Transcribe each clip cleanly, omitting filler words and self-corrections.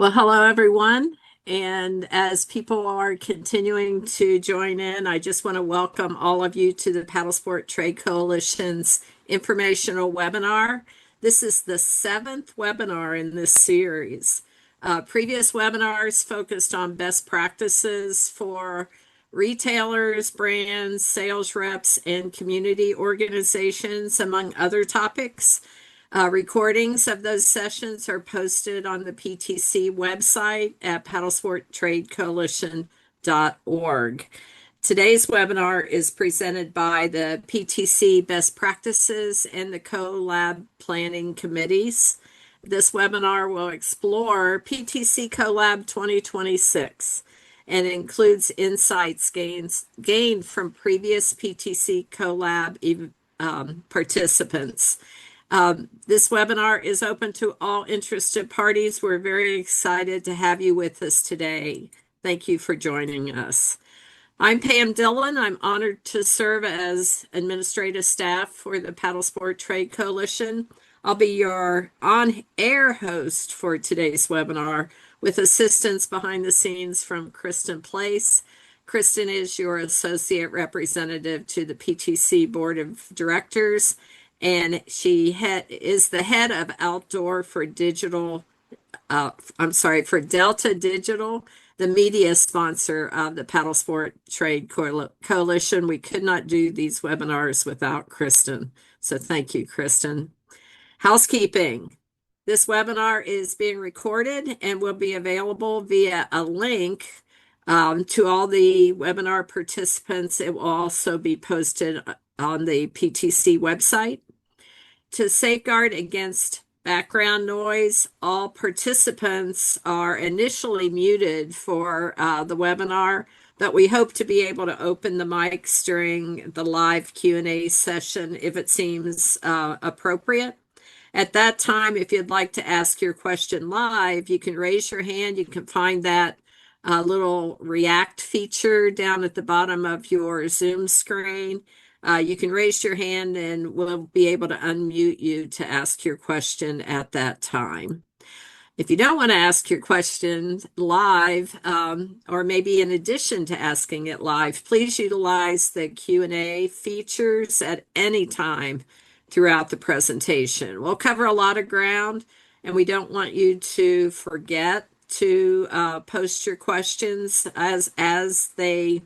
Well, hello everyone. And as people are continuing to join in, I just want to welcome all of you to the Paddlesport Trade Coalition's informational webinar. This is the seventh webinar in this series. Previous webinars focused on best practices for retailers, brands, sales reps, and community organizations, among other topics. Recordings of those sessions are posted on the PTC website at paddlesporttradecoalition.org. Today's webinar is presented by the PTC Best Practices and the Colab Planning Committees. This webinar will explore PTC Colab 2026 and includes insights gained from previous PTC Colab participants. This webinar is open to all interested parties. We're very excited to have you with us today. Thank you for joining us. I'm Pam Dillon. I'm honored to serve as administrative staff for the Paddlesport Trade Coalition. I'll be your on-air host for today's webinar with assistance behind the scenes from Kristen Place. Kristen is your associate representative to the PTC Board of Directors, and she is the head of outdoor for Delta Digital, the media sponsor of the Paddlesport Trade Coalition. We could not do these webinars without Kristen, so thank you, Kristen. Housekeeping. This webinar is being recorded and will be available via a link to all the webinar participants. It will also be posted on the PTC website. To safeguard against background noise, all participants are initially muted for the webinar, but we hope to be able to open the mics during the live Q&A session if it seems appropriate. At that time, if you'd like to ask your question live, you can raise your hand. You can find that little react feature down at the bottom of your Zoom screen. You can raise your hand and we'll be able to unmute you to ask your question at that time. If you don't want to ask your question live, or maybe in addition to asking it live, please utilize the Q&A features at any time throughout the presentation. We'll cover a lot of ground, and we don't want you to forget to post your questions as they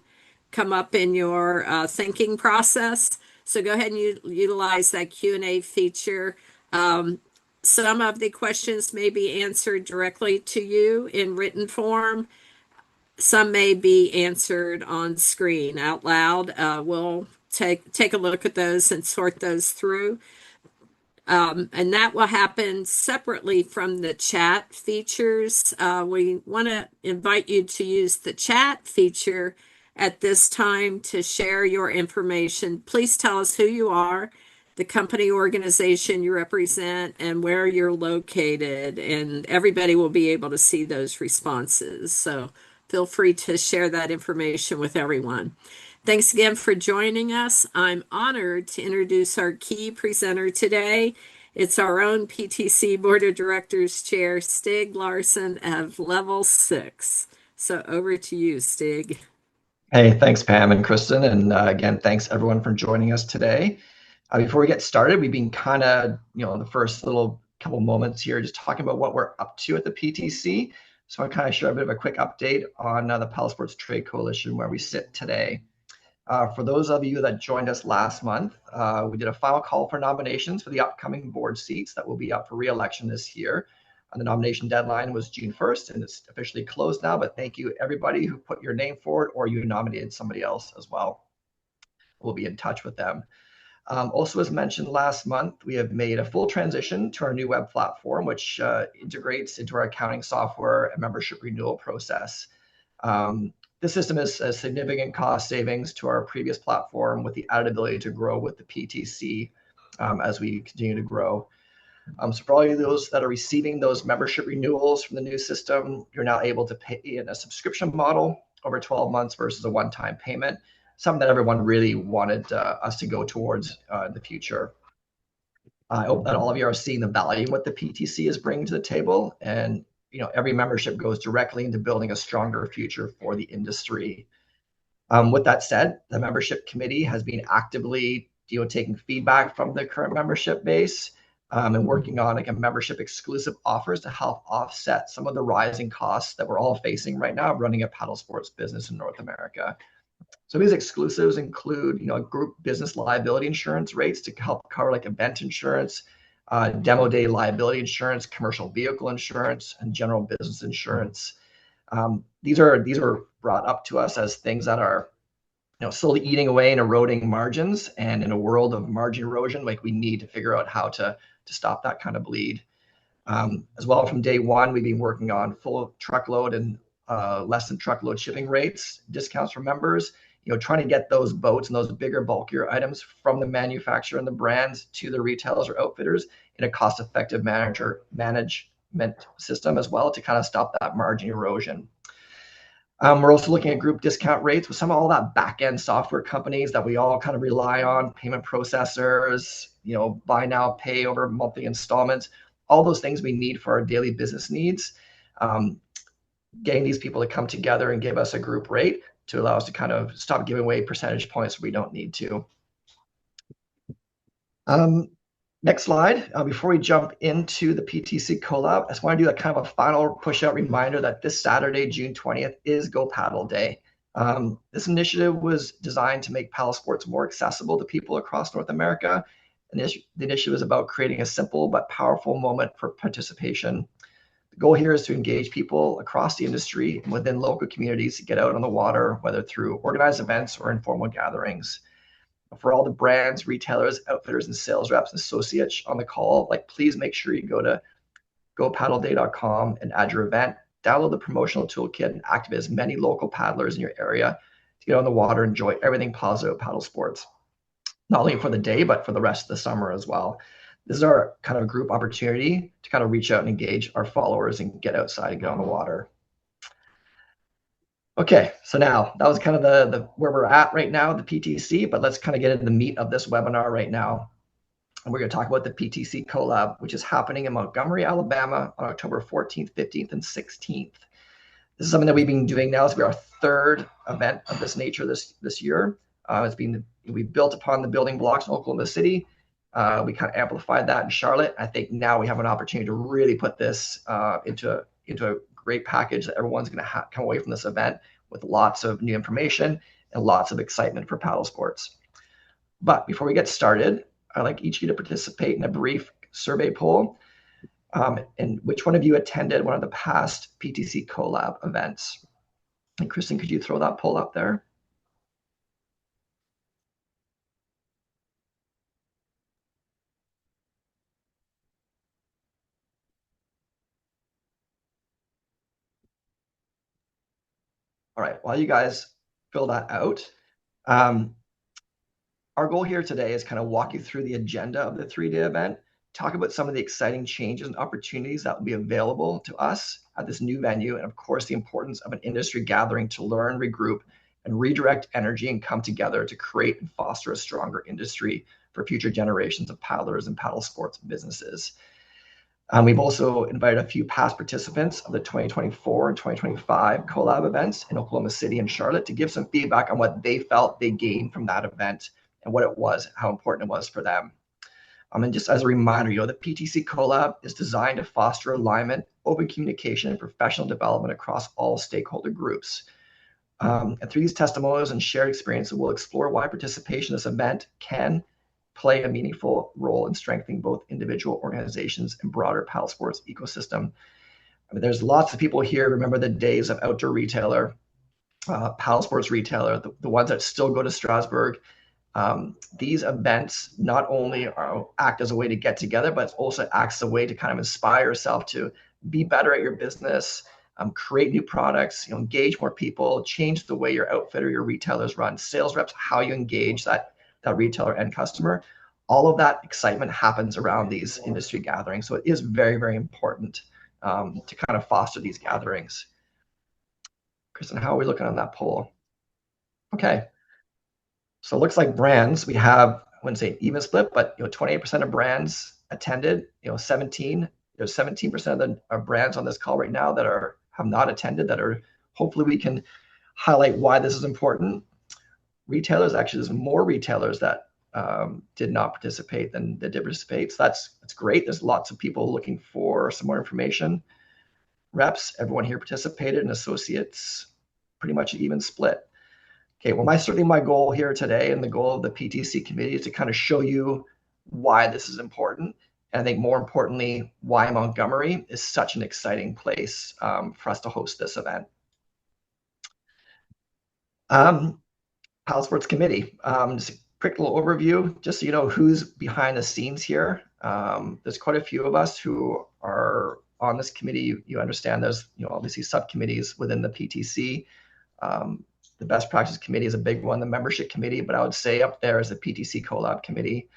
come up in your thinking process. So go ahead and utilize that Q&A feature. Some of the questions may be answered directly to you in written form. Some may be answered on screen out loud. We'll take a look at those and sort those through. And that will happen separately from the chat features. We want to invite you to use the chat feature at this time to share your information. Please tell us who you are, the company organization you represent, and where you're located, and everybody will be able to see those responses. So feel free to share that information with everyone. Thanks again for joining us. I'm honored to introduce our key presenter today. It's our own PTC Board of Directors Chair, Stig Larson of Level 6. So over to you, Stig. Hey, thanks, Pam and Kristen. And again, thanks everyone for joining us today. Before we get started, we've been kind of, the first little couple moments here, just talking about what we're up to at the PTC. So I kind of share a bit of a quick update on the Paddlesports Trade Coalition, where we sit today. For those of you that joined us last month, we did a final call for nominations for the upcoming board seats that will be up for re-election this year. And the nomination deadline was June 1st, and it's officially closed now. But thank you, everybody who put your name forward or you nominated somebody else as well. We'll be in touch with them. Also, as mentioned last month, we have made a full transition to our new web platform, which integrates into our accounting software and membership renewal process. This system is a significant cost savings to our previous platform, with the added ability to grow with the PTC as we continue to grow. So for all of those that are receiving those membership renewals from the new system, you're now able to pay in a subscription model over 12 months versus a one-time payment, something that everyone really wanted us to go towards in the future. I hope that all of you are seeing the value in what the PTC is bringing to the table, and every membership goes directly into building a stronger future for the industry. With that said, the membership committee has been actively taking feedback from the current membership base and working on like a membership exclusive offers to help offset some of the rising costs that we're all facing right now running a paddle sports business in North America. So these exclusives include, group business liability insurance rates to help cover like event insurance, demo day liability insurance, commercial vehicle insurance, and general business insurance. These are brought up to us as things that are, slowly eating away and eroding margins. And in a world of margin erosion, like we need to figure out how to stop that kind of bleed. As well, from day one, we've been working on full truckload and less than truckload shipping rates, discounts for members, trying to get those boats and those bigger, bulkier items from the manufacturer and the brands to the retailers or outfitters in a cost-effective management system as well to kind of stop that margin erosion. We're also looking at group discount rates with some of all that back-end software companies that we all kind of rely on, payment processors, buy now, pay over monthly installments, all those things we need for our daily business needs. Getting these people to come together and give us a group rate to allow us to kind of stop giving away percentage points we don't need to. Next slide. Before we jump into the PTC Colab, I just want to do a kind of a final push-out reminder that this Saturday, June 20th, is Go Paddle Day. This initiative was designed to make paddle sports more accessible to people across North America. And the initiative is about creating a simple but powerful moment for participation. The goal here is to engage people across the industry and within local communities to get out on the water, whether through organized events or informal gatherings. For all the brands, retailers, outfitters, and sales reps and associates on the call, please make sure you go to gopaddleday.com and add your event, download the promotional toolkit, and activate as many local paddlers in your area to get on the water and enjoy everything positive paddle sports, not only for the day, but for the rest of the summer as well. This is our kind of group opportunity to kind of reach out and engage our followers and get outside and get on the water. Okay, so now that was kind of the where we're at right now, the PTC, but let's kind of get into the meat of this webinar right now. And we're going to talk about the PTC Colab, which is happening in Montgomery, Alabama on October 14th, 15th, and 16th. This is something that we've been doing now. It's been our third event of this nature this year. We built upon the building blocks in Oklahoma City. We kind of amplified that in Charlotte. I think now we have an opportunity to really put this into a great package that everyone's going to come away from this event with lots of new information and lots of excitement for paddle sports. But before we get started, I'd like each of you to participate in a brief survey poll. And which one of you attended one of the past PTC Colab events? And Kristen, could you throw that poll up there? All right, while you guys fill that out, our goal here today is kind of walk you through the agenda of the 3-day event, talk about some of the exciting changes and opportunities that will be available to us at this new venue, and of course, the importance of an industry gathering to learn, regroup, and redirect energy and come together to create and foster a stronger industry for future generations of paddlers and paddle sports businesses. We've also invited a few past participants of the 2024 and 2025 Colab events in Oklahoma City and Charlotte to give some feedback on what they felt they gained from that event and what it was, how important it was for them. And just as a reminder, the PTC Colab is designed to foster alignment, open communication, and professional development across all stakeholder groups. And through these testimonials and shared experiences, we'll explore why participation in this event can play a meaningful role in strengthening both individual organizations and broader paddle sports ecosystem. I mean, there's lots of people here remember the days of outdoor retailer, paddle sports retailer, the ones that still go to Strasbourg. These events not only act as a way to get together, but it also acts as a way to kind of inspire yourself to be better at your business, create new products, engage more people, change the way your outfitter, your retailers run, sales reps, how you engage that retailer end customer. All of that excitement happens around these industry gatherings. So it is very, very important to kind of foster these gatherings. Kristen, how are we looking on that poll? Okay. So it looks like brands, we have, I wouldn't say even split, but 28% of brands attended, 17 There's 17% of the brands on this call right now that have not attended, that are hopefully we can highlight why this is important. Retailers, actually, there's more retailers that did not participate than that did participate. So that's great. There's lots of people looking for some more information. Reps, everyone here participated, and associates, pretty much an even split. Okay, well, certainly my goal here today and the goal of the PTC committee is to kind of show you why this is important. And I think more importantly, why Montgomery is such an exciting place for us to host this event. Paddlesports committee, just a quick little overview, just so you know who's behind the scenes here. There's quite a few of us who are on this committee. You understand there's obviously subcommittees within the PTC. The best practice committee is a big one, the membership committee, but I would say up there is the PTC Colab committee.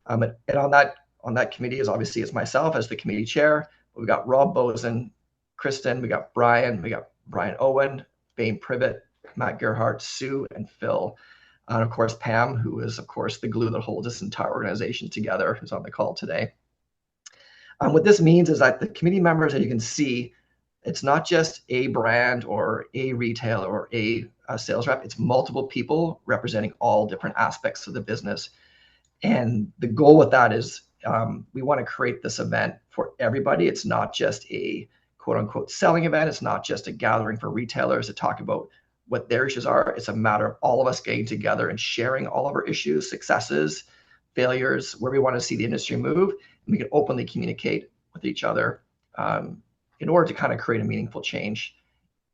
And on that committee is myself as the committee chair. We've got Rob Bozen, Kristen, we got Brian Owen, Bain Privet, Matt Gerhardt, Sue, and Phil. And of course, Pam, who is, of course, the glue that holds this entire organization together, who's on the call today. What this means is that the committee members, as you can see, it's not just a brand or a retailer or a sales rep. It's multiple people representing all different aspects of the business. And the goal with that is we want to create this event for everybody. It's not just a quote unquote selling event. It's not just a gathering for retailers to talk about what their issues are. It's a matter of all of us getting together and sharing all of our issues, successes, failures, where we want to see the industry move. And we can openly communicate with each other in order to kind of create a meaningful change.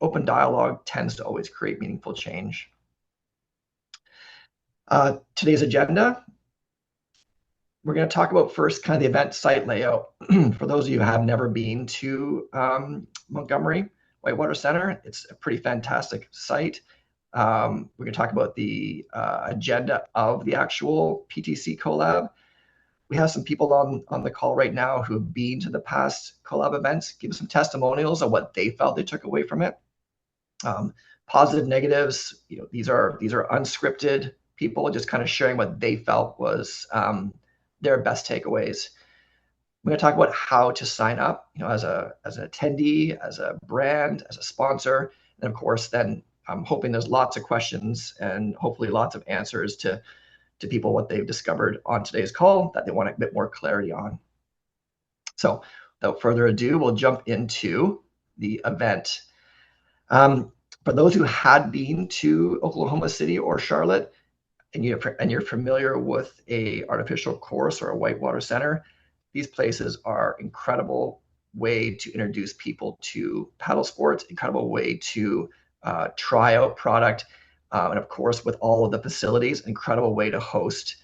Open dialogue tends to always create meaningful change. Today's agenda, we're going to talk about first kind of the event site layout. For those of you who have never been to Montgomery Whitewater Center, it's a pretty fantastic site. We're going to talk about the agenda of the actual PTC Colab. We have some people on the call right now who have been to the past Colab events, give us some testimonials of what they felt they took away from it. Positive, negatives, these are unscripted people just kind of sharing what they felt was their best takeaways. We're going to talk about how to sign up, as an attendee, as a brand, as a sponsor, and of course, then I'm hoping there's lots of questions and hopefully lots of answers to people what they've discovered on today's call that they want a bit more clarity on. So without further ado, we'll jump into the event. For those who had been to Oklahoma City or Charlotte, and you're familiar with a artificial course or a whitewater center, these places are incredible way to introduce people to paddle sports, incredible way to try out product, and of course, with all of the facilities, incredible way to host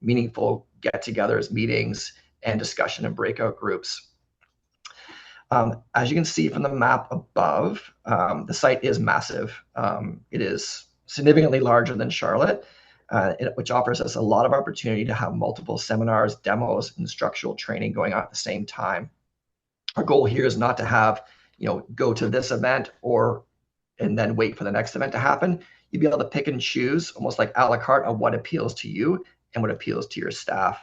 meaningful get-togethers, meetings, and discussion and breakout groups. As you can see from the map above, the site is massive. It is significantly larger than Charlotte, which offers us a lot of opportunity to have multiple seminars, demos, and instructional training going on at the same time. Our goal here is not to have, go to this event and then wait for the next event to happen. You'd be able to pick and choose, almost like a la carte, of what appeals to you and what appeals to your staff.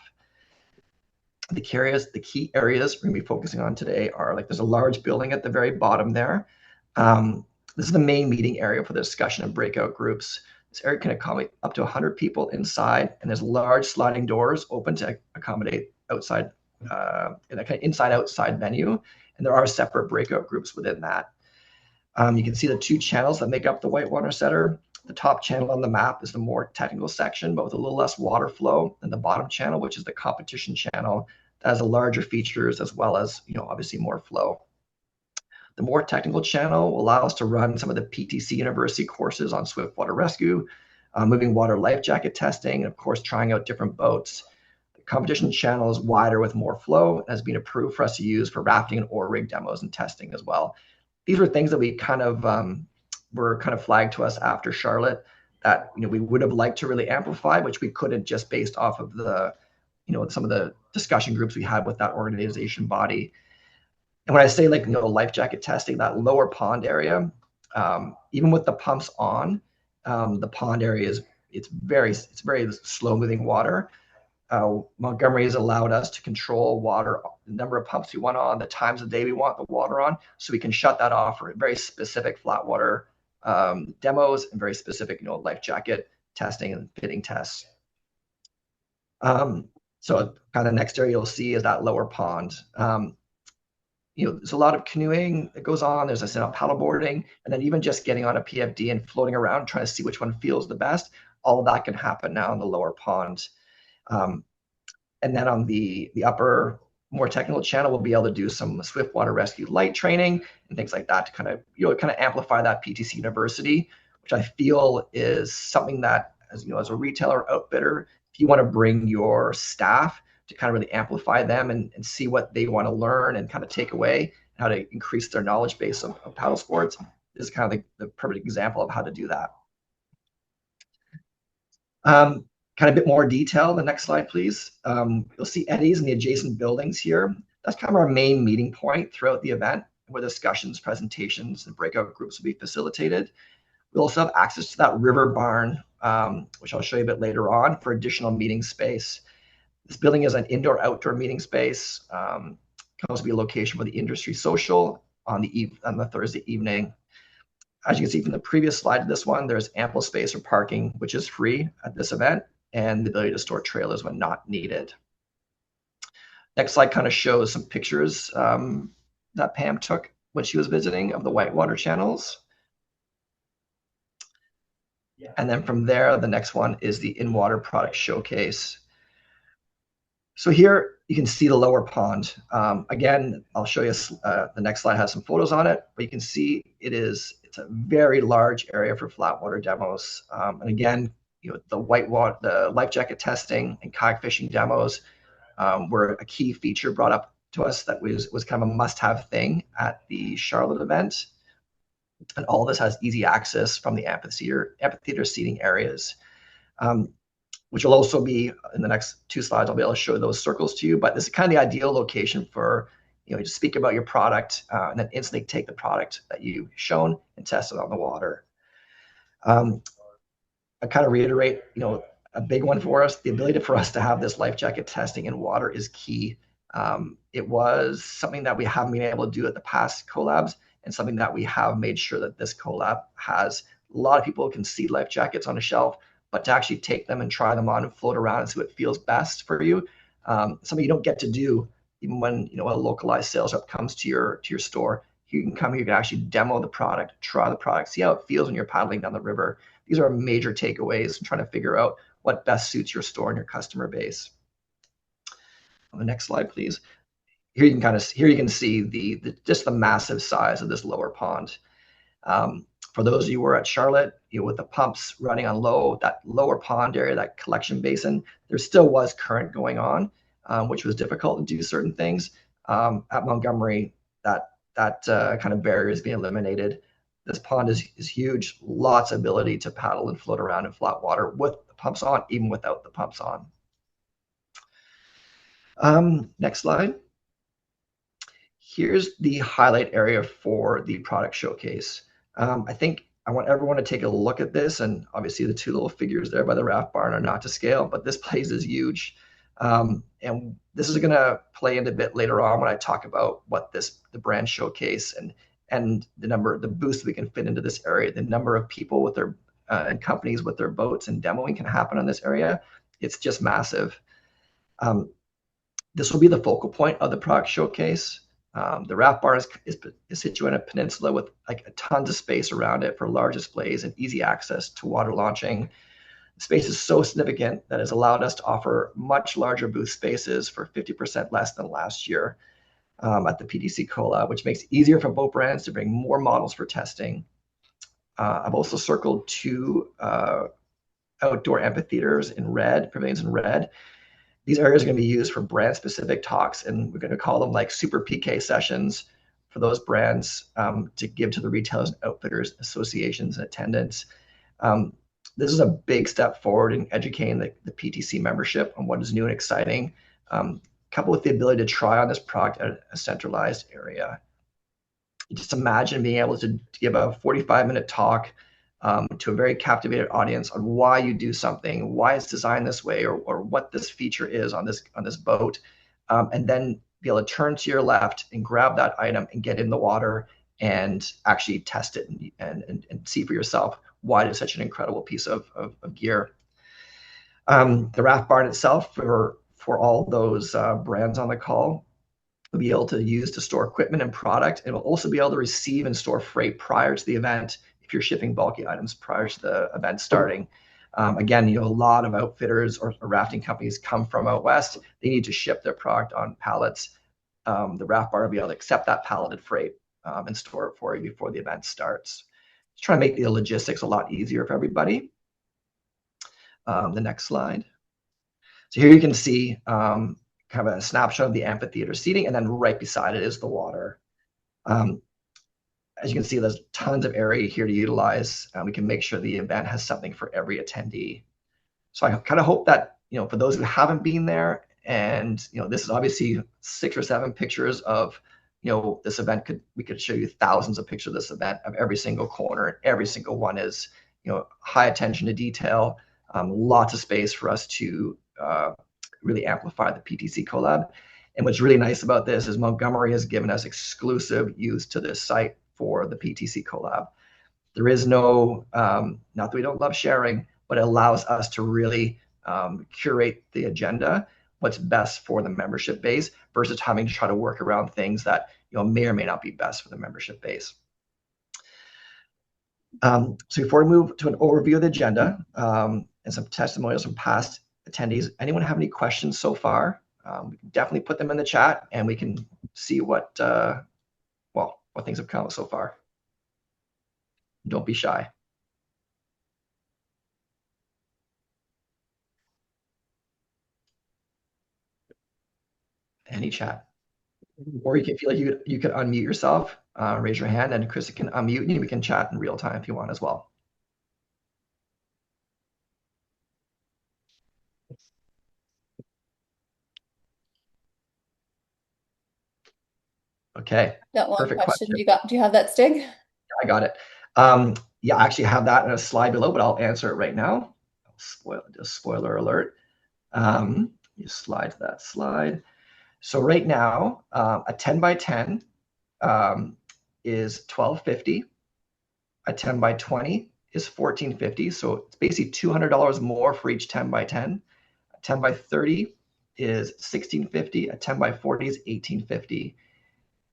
The key areas we're going to be focusing on today are there's a large building at the very bottom there. This is the main meeting area for the discussion and breakout groups. This area can accommodate up to 100 people inside, and there's large sliding doors open to accommodate outside, in a kind of inside-outside venue, and there are separate breakout groups within that. You can see the two channels that make up the Whitewater Center. The top channel on the map is the more technical section, but with a little less water flow, and the bottom channel, which is the competition channel, that has a larger features as well as, obviously more flow. The more technical channel will allow us to run some of the PTC University courses on swiftwater rescue, moving water life jacket testing, and of course, trying out different boats. The competition channel is wider with more flow and has been approved for us to use for rafting and oar rig demos and testing as well. These were things that we kind of were kind of flagged to us after Charlotte that we would have liked to really amplify, which we couldn't just based off of the some of the discussion groups we had with that organization body. And when I say life jacket testing, that lower pond area, even with the pumps on, the pond area it's very slow moving water. Montgomery has allowed us to control water the number of pumps we want on, the times of day we want the water on, so we can shut that off for very specific flat water demos and very specific, life jacket testing and fitting tests. So kind of next area you'll see is that lower pond. There's a lot of canoeing that goes on. There's, I said, paddleboarding, and then even just getting on a PFD and floating around, trying to see which one feels the best. All of that can happen now in the lower pond. And then on the upper, more technical channel, we'll be able to do some swift water rescue light training and things like that to kind of amplify that PTC University, which I feel is something that, as a retailer outfitter, if you want to bring your staff to kind of really amplify them and see what they want to learn and kind of take away, how to increase their knowledge base of paddle sports, this is kind of the perfect example of how to do that. Kind of a bit more detail. The next slide, please. You'll see eddies in the adjacent buildings here. That's kind of our main meeting point throughout the event, where discussions, presentations, and breakout groups will be facilitated. We'll also have access to that river barn, which I'll show you a bit later on, for additional meeting space. This building is an indoor-outdoor meeting space. Can also be a location for the industry social on the Thursday evening. As you can see from the previous slide to this one, there's ample space for parking, which is free at this event, and the ability to store trailers when not needed. Next slide kind of shows some pictures that Pam took when she was visiting of the whitewater channels. And then from there, the next one is the in-water product showcase. So here you can see the lower pond. Again, I'll show you, the next slide has some photos on it, but you can see it's a very large area for flat water demos. And again, the life jacket testing and kayak fishing demos were a key feature brought up to us that was kind of a must-have thing at the Charlotte event. And all this has easy access from the amphitheater seating areas. Which will also be in the next two slides. I'll be able to show those circles to you, but this is kind of the ideal location for, to speak about your product and then instantly take the product that you've shown and test it on the water. I kind of reiterate, a big one for us, the ability for us to have this life jacket testing in water is key. It was something that we haven't been able to do at the past collabs, and something that we have made sure that this collab has. A lot of people can see life jackets on a shelf, but to actually take them and try them on and float around and see what feels best for you, something you don't get to do even when a localized sales rep comes to your store. You can come here, you can actually demo the product, try the product, see how it feels when you're paddling down the river. These are major takeaways in trying to figure out what best suits your store and your customer base. On the next slide, please. Here you can see just the massive size of this lower pond. For those of you who were at Charlotte, with the pumps running on low, that lower pond area, that collection basin, there still was current going on, which was difficult to do certain things. At Montgomery, that kind of barrier is being eliminated. This pond is huge, lots of ability to paddle and float around in flat water with the pumps on, even without the pumps on. Next slide. Here's the highlight area for the product showcase. I think I want everyone to take a look at this, and obviously the two little figures there by the raft barn are not to scale, but this place is huge. And this is going to play into a bit later on when I talk about what the brand showcase and the boost we can fit into this area, the number of people with their and companies with their boats and demoing can happen in this area. It's just massive. This will be the focal point of the product showcase. The raft barn is situated in a peninsula with like a tons of space around it for large displays and easy access to water launching. The space is so significant that has allowed us to offer much larger booth spaces for 50% less than last year at the PTC Colab, which makes it easier for boat brands to bring more models for testing. I've also circled two outdoor amphitheaters in red, pavilions in red. These areas are going to be used for brand-specific talks, and we're going to call them like super PK sessions for those brands to give to the retailers and outfitters, associations, and attendants. This is a big step forward in educating the PTC membership on what is new and exciting, coupled with the ability to try on this product at a centralized area. Just imagine being able to give a 45-minute talk to a very captivated audience on why you do something, why it's designed this way, or what this feature is on this boat, and then be able to turn to your left and grab that item and get in the water and actually test it and see for yourself why it is such an incredible piece of gear. The raft barn itself, for all those brands on the call, will be able to use to store equipment and product. It will also be able to receive and store freight prior to the event if you're shipping bulky items prior to the event starting. Again, a lot of outfitters or rafting companies come from out west. They need to ship their product on pallets. The raft bar will be able to accept that palleted freight and store it for you before the event starts. Just trying to make the logistics a lot easier for everybody. The next slide. So here you can see kind of a snapshot of the amphitheater seating, and then right beside it is the water. As you can see, there's tons of area here to utilize. We can make sure the event has something for every attendee. So I kind of hope that, for those who haven't been there, and this is obviously 6 or 7 pictures of this event. We could show you thousands of pictures of this event, of every single corner, and every single one is high attention to detail, lots of space for us to really amplify the PTC Colab. And what's really nice about this is Montgomery has given us exclusive use to this site for the PTC Colab. There is no, not that we don't love sharing, but it allows us to really curate the agenda, what's best for the membership base versus having to try to work around things that may or may not be best for the membership base. So before we move to an overview of the agenda and some testimonials from past attendees, anyone have any questions so far? We can definitely put them in the chat and we can see what things have come out so far. Don't be shy. Any chat. Or you can feel like you could unmute yourself, raise your hand, and Krista can unmute you. We can chat in real time if you want as well. Okay. That long Perfect question. Do you have that, Stig? I got it. Yeah, I actually have that in a slide below, but I'll answer it right now. Just spoiler alert. You slide to that slide. So right now, a 10 by 10 is $1,250. A 10 by 20 is $1,450. So it's basically $200 more for each 10 by 10. A 10 by 30 is $1,650. A 10 by 40 is $1,850.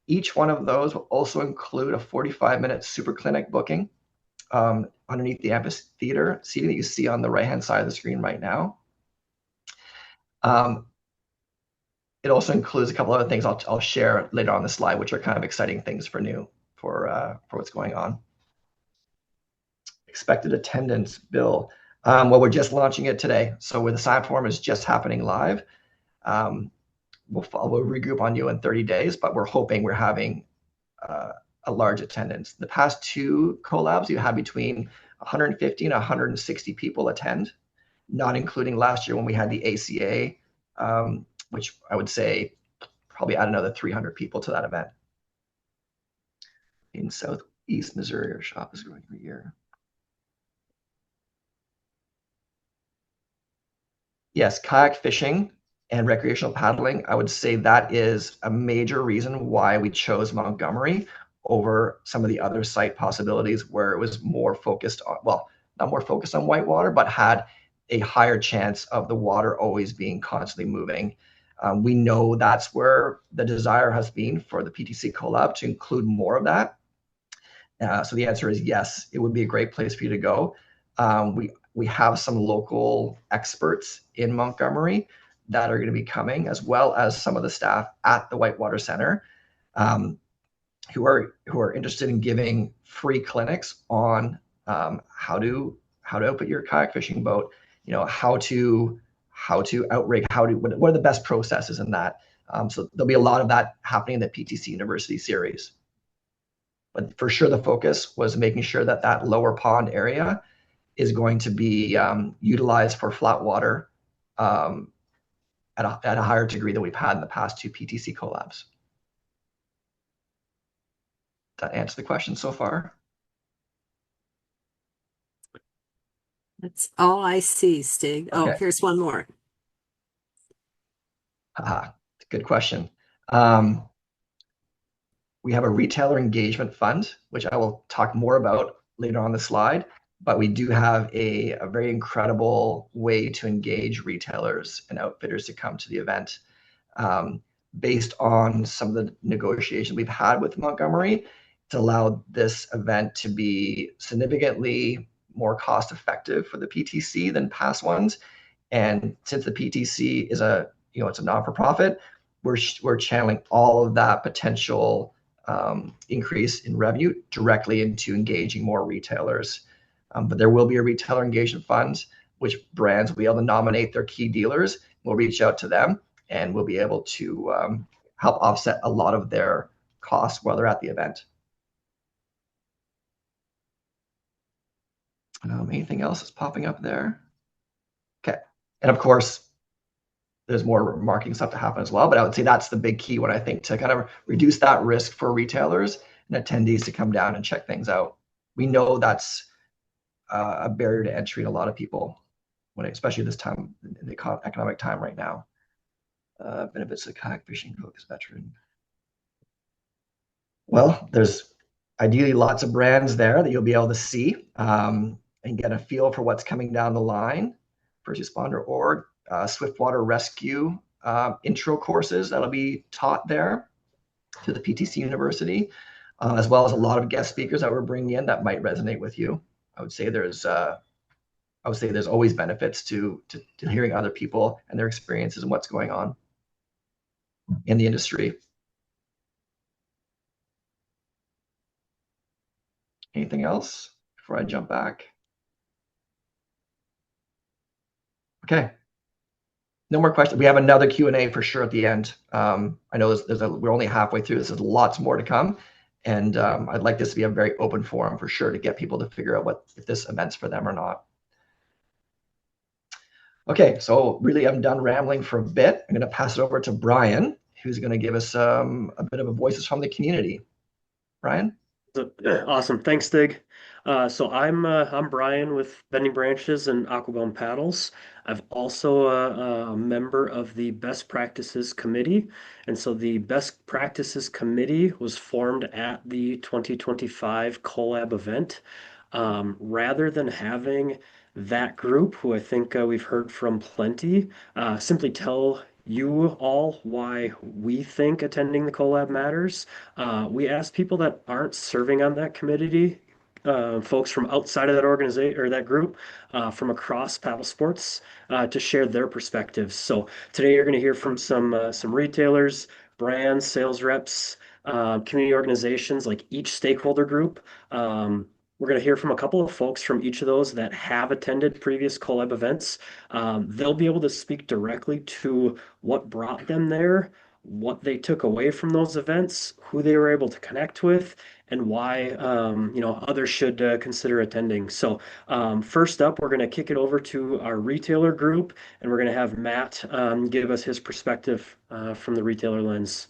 Each one of those will also include a 45-minute super clinic booking underneath the amphitheater seating that you see on the right-hand side of the screen right now. It also includes a couple other things I'll share later on the slide, which are kind of exciting things for what's going on. Expected attendance, Bill. Well, we're just launching it today, so where the sign form is just happening live. We'll regroup on you in 30 days, but we're hoping we're having a large attendance. The past 2 collabs, you had between 150 and 160 people attend, not including last year when we had the ACA, which I would say probably add another 300 people to that event. In Southeast Missouri, our shop is growing every year. Yes, kayak fishing and recreational paddling, I would say that is a major reason why we chose Montgomery over some of the other site possibilities where it was more focused on, well, not more focused on whitewater, but had a higher chance of the water always being constantly moving. We know that's where the desire has been for the PTC Colab to include more of that. So the answer is yes, it would be a great place for you to go. We have some local experts in Montgomery that are going to be coming, as well as some of the staff at the Whitewater Center who are interested in giving free clinics on how to outfit your kayak fishing boat, how to outrig, what are the best processes in that. So there'll be a lot of that happening in the PTC University series. But for sure, the focus was making sure that lower pond area is going to be utilized for flat water at a higher degree than we've had in the past 2 PTC collabs. That answer the question so far? That's all I see, Stig. Okay. Oh, here's one more. Good question. We have a retailer engagement fund, which I will talk more about later on the slide. But we do have a very incredible way to engage retailers and outfitters to come to the event. Based on some of the negotiations we've had with Montgomery, it's allowed this event to be significantly more cost effective for the PTC than past ones. And since the PTC is it's a non-for-profit, we're channeling all of that potential increase in revenue directly into engaging more retailers. But there will be a retailer engagement fund, which brands will be able to nominate their key dealers. We'll reach out to them, and we'll be able to help offset a lot of their costs while they're at the event. Anything else is popping up there? Okay. And of course, there's more marketing stuff to happen as well. But I would say that's the big key one, I think, to kind of reduce that risk for retailers and attendees to come down and check things out. We know that's a barrier to entry in a lot of people, especially this time in the economic time right now. Benefits of kayak fishing focus veteran. Well, there's ideally lots of brands there that you'll be able to see and get a feel for what's coming down the line. First responder org, Swiftwater rescue intro courses that'll be taught there to the PTC University, as well as a lot of guest speakers that we're bringing in that might resonate with you. I would say there's always benefits to hearing other people and their experiences and what's going on in the industry. Anything else before I jump back? Okay. No more questions. We have another Q&A for sure at the end. I know we're only halfway through. There's lots more to come. And I'd like this to be a very open forum for sure to get people to figure out if this event's for them or not. Okay, so really I'm done rambling for a bit. I'm going to pass it over to Brian, who's going to give us a bit of a voices from the community. Brian? Awesome. Thanks, Stig. So I'm Brian with Bending Branches and Aquabound Paddles. I've also a member of the Best Practices Committee. And so the Best Practices Committee was formed at the 2025 Colab event. Rather than having that group, who I think we've heard from plenty, simply tell you all why we think attending the Colab matters. We asked people that aren't serving on that committee, folks from outside of that organization or that group, from across Paddlesports, to share their perspectives. So today you're going to hear from some retailers, brands, sales reps, community organizations, like each stakeholder group. We're going to hear from a couple of folks from each of those that have attended previous Colab events. They'll be able to speak directly to what brought them there, what they took away from those events, who they were able to connect with, and why others should consider attending. So first up, we're going to kick it over to our retailer group, and we're going to have Matt give us his perspective from the retailer lens.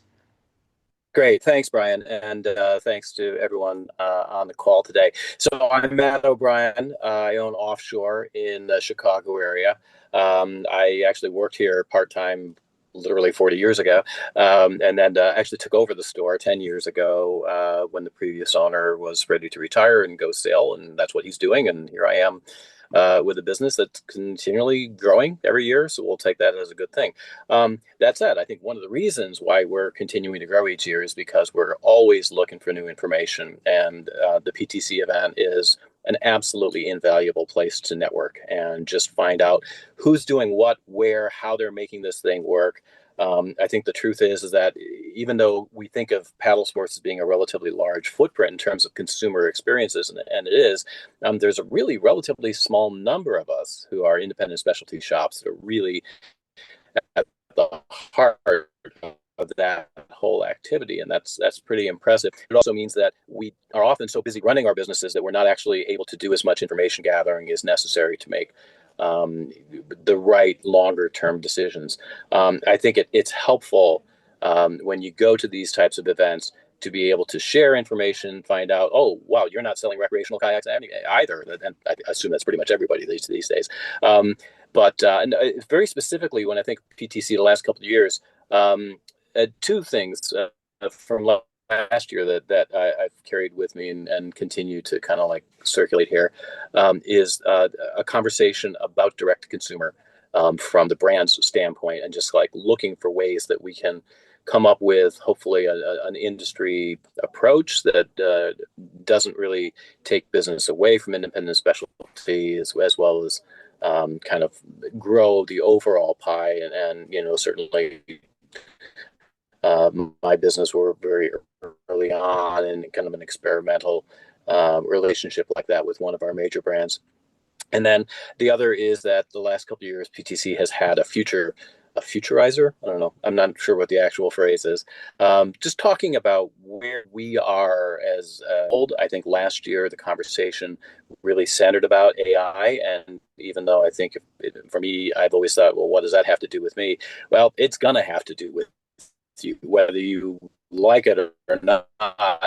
Great. Thanks, Brian. And thanks to everyone on the call today. So I'm Matt O'Brien. I own Offshore in the Chicago area. I actually worked here part-time literally 40 years ago, and then actually took over the store 10 years ago when the previous owner was ready to retire and go sail, and that's what he's doing. And here I am with a business that's continually growing every year, so we'll take that as a good thing. That said, I think one of the reasons why we're continuing to grow each year is because we're always looking for new information, and the PTC event is an absolutely invaluable place to network and just find out who's doing what, where, how they're making this thing work. I think the truth is that even though we think of paddle sports as being a relatively large footprint in terms of consumer experiences, and it is, there's a really relatively small number of us who are independent specialty shops that are really at the heart of that whole activity, and that's pretty impressive. It also means that we are often so busy running our businesses that we're not actually able to do as much information gathering as necessary to make the right longer term decisions. I think it's helpful when you go to these types of events to be able to share information, find out, oh, wow, you're not selling recreational kayaks either. And I assume that's pretty much everybody these days. But very specifically, when I think PTC the last couple of years, two things from last year that I've carried with me and continue to kind of like circulate here is a conversation about direct to consumer from the brand's standpoint, and just like looking for ways that we can come up with hopefully an industry approach that doesn't really take business away from independent specialty, as well as kind of grow the overall pie, and certainly my business were very early on in kind of an experimental relationship like that with one of our major brands. And then the other is that the last couple of years, PTC has had a futurizer. I don't know. I'm not sure what the actual phrase is. Just talking about where we are as old. I think last year the conversation really centered about AI, and even though I think for me, I've always thought, well, what does that have to do with me? Well, it's gonna have to do with you, whether you like it or not.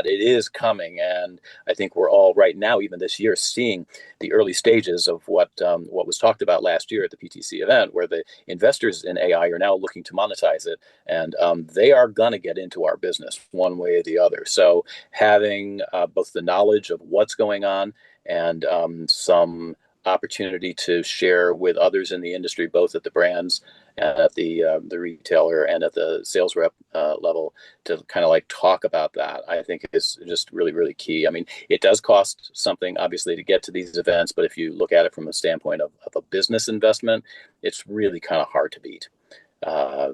It is coming, and I think we're all right now, even this year, seeing the early stages of what was talked about last year at the PTC event, where the investors in AI are now looking to monetize it, and they are going to get into our business one way or the other. So having both the knowledge of what's going on and some opportunity to share with others in the industry, both at the brands and at the retailer and at the sales rep level, to kind of like talk about that, I think is just really, really key. I mean, it does cost something, obviously, to get to these events, but if you look at it from a standpoint of a business investment, it's really kind of hard to beat.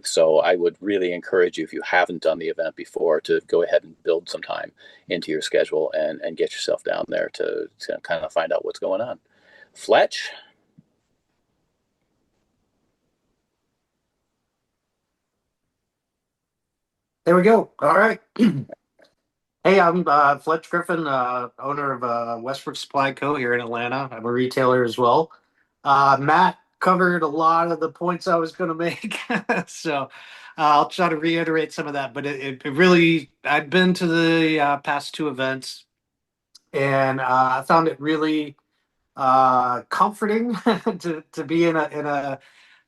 So I would really encourage you, if you haven't done the event before, to go ahead and build some time into your schedule and get yourself down there to kind of find out what's going on. Fletch? There we go. All right. Hey, I'm Fletch Griffin, owner of Westbrook Supply Co. here in Atlanta. I'm a retailer as well. Matt covered a lot of the points I was going to make, so I'll try to reiterate some of that. But it really, I've been to the past two events, and I found it really comforting to be in a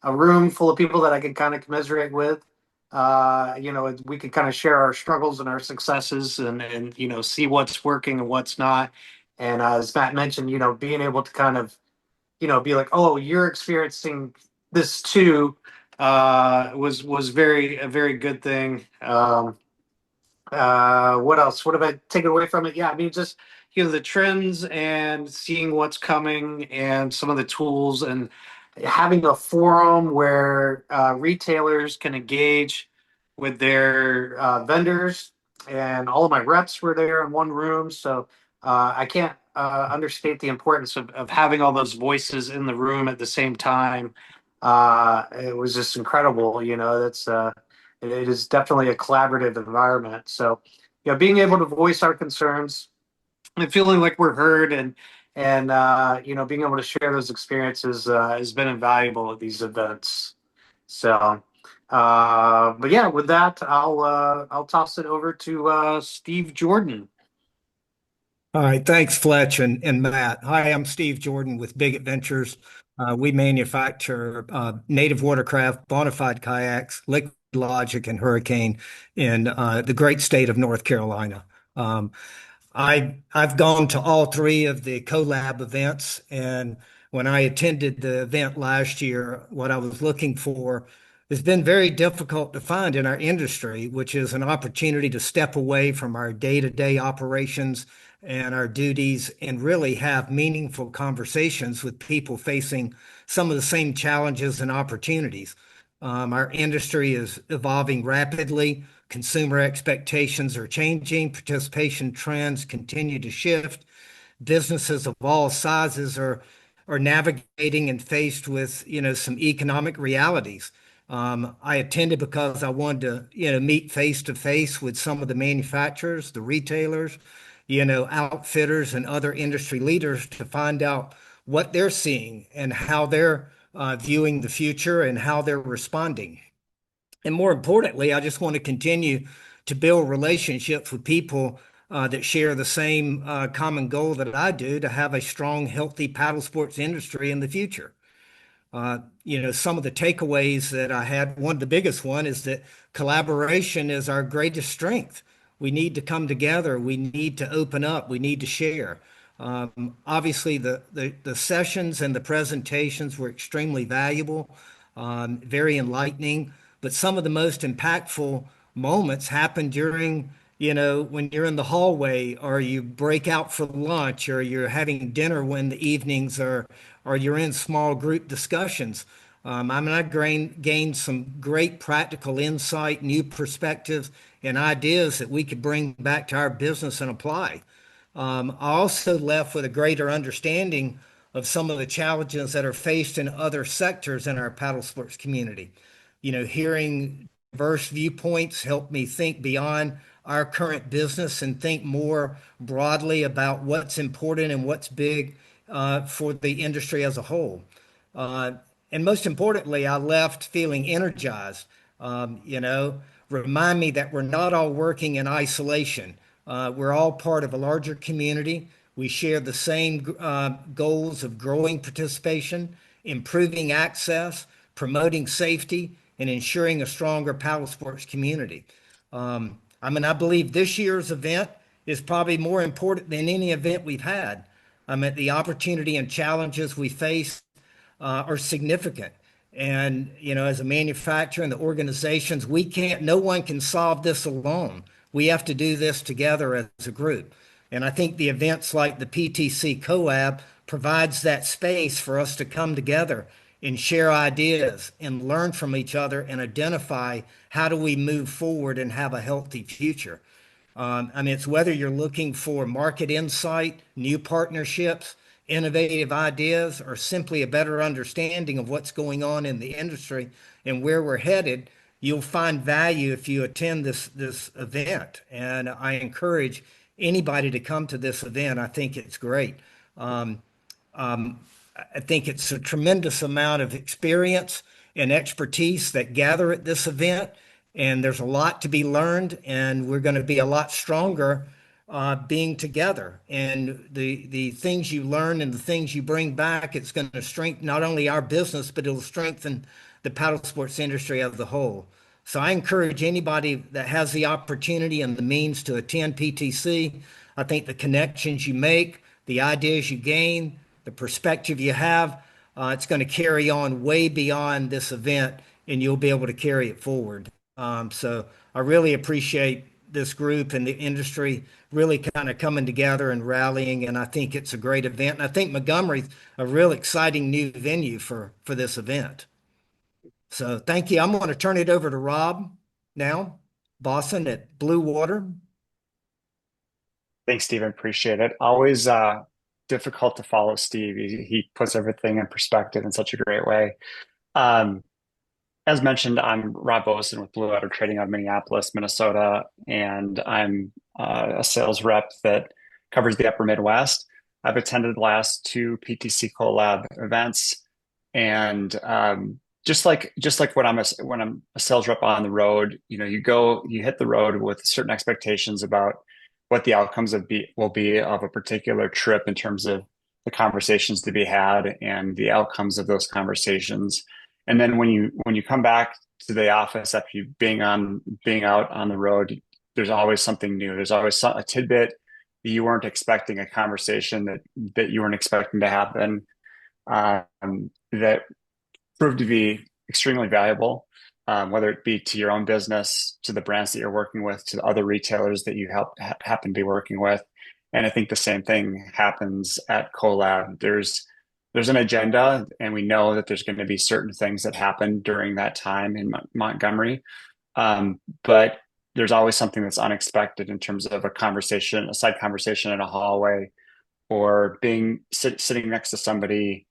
room full of people that I can kind of commiserate with. We could kind of share our struggles and our successes, and see what's working and what's not. And as Matt mentioned, being able to kind of be like, oh, you're experiencing this too, was a very good thing. What else? What have I taken away from it? Yeah, I mean, just the trends and seeing what's coming and some of the tools, and having a forum where retailers can engage with their vendors. And all of my reps were there in one room, so I can't understate the importance of having all those voices in the room at the same time. It was just incredible. It is definitely a collaborative environment. So, being able to voice our concerns and feeling like we're heard, and being able to share those experiences has been invaluable at these events. So, but yeah, with that, I'll toss it over to Steve Jordan. All right, thanks, Fletch and Matt. Hi, I'm Steve Jordan with Big Adventures. We manufacture native watercraft, bona fide kayaks, liquid logic, and hurricane in the great state of North Carolina. I've gone to all three of the Colab events, and when I attended the event last year, what I was looking for has been very difficult to find in our industry, which is an opportunity to step away from our day-to-day operations and our duties and really have meaningful conversations with people facing some of the same challenges and opportunities. Our industry is evolving rapidly. Consumer expectations are changing. Participation trends continue to shift. Businesses of all sizes are navigating and faced with some economic realities. I attended because I wanted to meet face to face with some of the manufacturers, the retailers, outfitters, and other industry leaders to find out what they're seeing and how they're viewing the future and how they're responding. And more importantly, I just want to continue to build relationships with people that share the same common goal that I do, to have a strong, healthy paddle sports industry in the future. Some of the takeaways that I had, one of the biggest one is that collaboration is our greatest strength. We need to come together. We need to open up. We need to share. Obviously, the sessions and the presentations were extremely valuable, very enlightening. But some of the most impactful moments happen during, when you're in the hallway, or you break out for lunch, or you're having dinner when the evenings are, or you're in small group discussions. I gained some great practical insight, new perspectives, and ideas that we could bring back to our business and apply. I also left with a greater understanding of some of the challenges that are faced in other sectors in our paddle sports community. Hearing diverse viewpoints helped me think beyond our current business and think more broadly about what's important and what's big for the industry as a whole. And most importantly, I left feeling energized. Remind me that we're not all working in isolation. We're all part of a larger community. We share the same goals of growing participation, improving access, promoting safety, and ensuring a stronger paddle sports community. I believe this year's event is probably more important than any event we've had. The opportunity and challenges we face are significant. And, as a manufacturer and the organizations, no one can solve this alone. We have to do this together as a group. And I think the events like the PTC Colab provides that space for us to come together and share ideas and learn from each other and identify how do we move forward and have a healthy future. It's whether you're looking for market insight, new partnerships, innovative ideas, or simply a better understanding of what's going on in the industry and where we're headed, you'll find value if you attend this event. And I encourage anybody to come to this event. I think it's great. I think it's a tremendous amount of experience and expertise that gather at this event. And there's a lot to be learned, and we're going to be a lot stronger being together. And the things you learn and the things you bring back, it's going to strengthen not only our business, but it'll strengthen the paddle sports industry as a whole. So I encourage anybody that has the opportunity and the means to attend PTC. I think the connections you make, the ideas you gain, the perspective you have, it's going to carry on way beyond this event, and you'll be able to carry it forward. So I really appreciate this group and the industry really kind of coming together and rallying, and I think it's a great event. And I think Montgomery's a real exciting new venue for this event. So thank you. I'm going to turn it over to Rob now, Boston at Blue Water. Thanks, Stephen. Appreciate it. Always difficult to follow Steve. He puts everything in perspective in such a great way. As mentioned, I'm Rob Boson with Blue Water Trading out of Minneapolis, Minnesota, and I'm a sales rep that covers the Upper Midwest. I've attended the last two PTC Colab events, and just like when I'm a sales rep on the road, you hit the road with certain expectations about what the outcomes will be of a particular trip in terms of the conversations to be had and the outcomes of those conversations. And then when you come back to the office after being out on the road, there's always something new. There's always a tidbit that you weren't expecting, a conversation that you weren't expecting to happen, that proved to be extremely valuable, whether it be to your own business, to the brands that you're working with, to the other retailers that you happen to be working with. And I think the same thing happens at Colab. There's an agenda, and we know that there's going to be certain things that happen during that time in Montgomery. But there's always something that's unexpected in terms of a side conversation in a hallway, or sitting next to somebody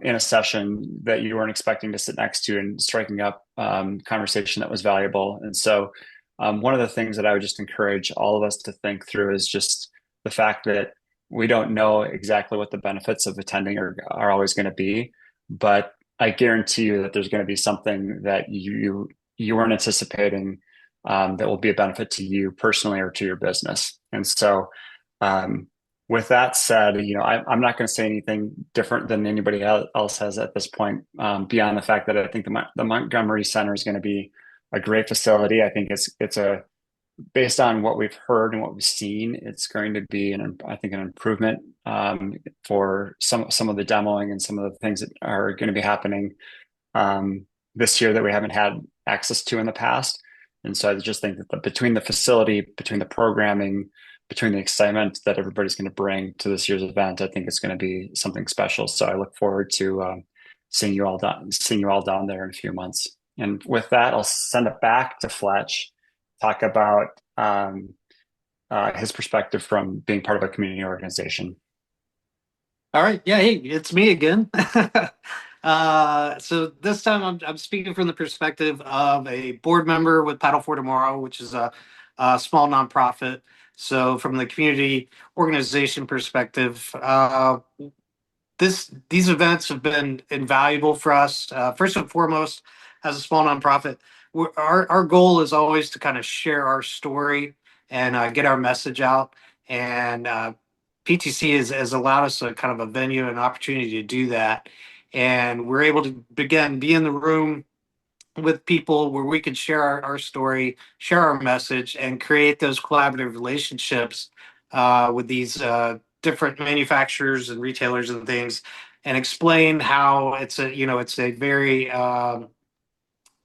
in a session that you weren't expecting to sit next to, and striking up conversation that was valuable. And so one of the things that I would just encourage all of us to think through is just the fact that we don't know exactly what the benefits of attending are always going to be, but I guarantee you that there's going to be something that you weren't anticipating that will be a benefit to you personally or to your business. And so With that said, I'm not going to say anything different than anybody else has at this point, beyond the fact that I think the Montgomery Center is going to be a great facility. I think it's a based on what we've heard and what we've seen, it's going to be I think an improvement for some of the demoing and some of the things that are going to be happening this year that we haven't had access to in the past. And so I just think that between the facility, between the programming, between the excitement that everybody's going to bring to this year's event, I think it's going to be something special. So I look forward to seeing you all down there in a few months. And with that, I'll send it back to Fletch, talk about his perspective from being part of a community organization. All right. Yeah. Hey, it's me again. So this time I'm speaking from the perspective of a board member with Paddle for Tomorrow, which is a small nonprofit. So from the community organization perspective, these events have been invaluable for us. First and foremost, as a small nonprofit, our goal is always to kind of share our story and get our message out. And PTC has allowed us a kind of a venue and opportunity to do that. And we're able to be in the room with people where we can share our story, share our message, and create those collaborative relationships with these different manufacturers and retailers and things, and explain how it's a very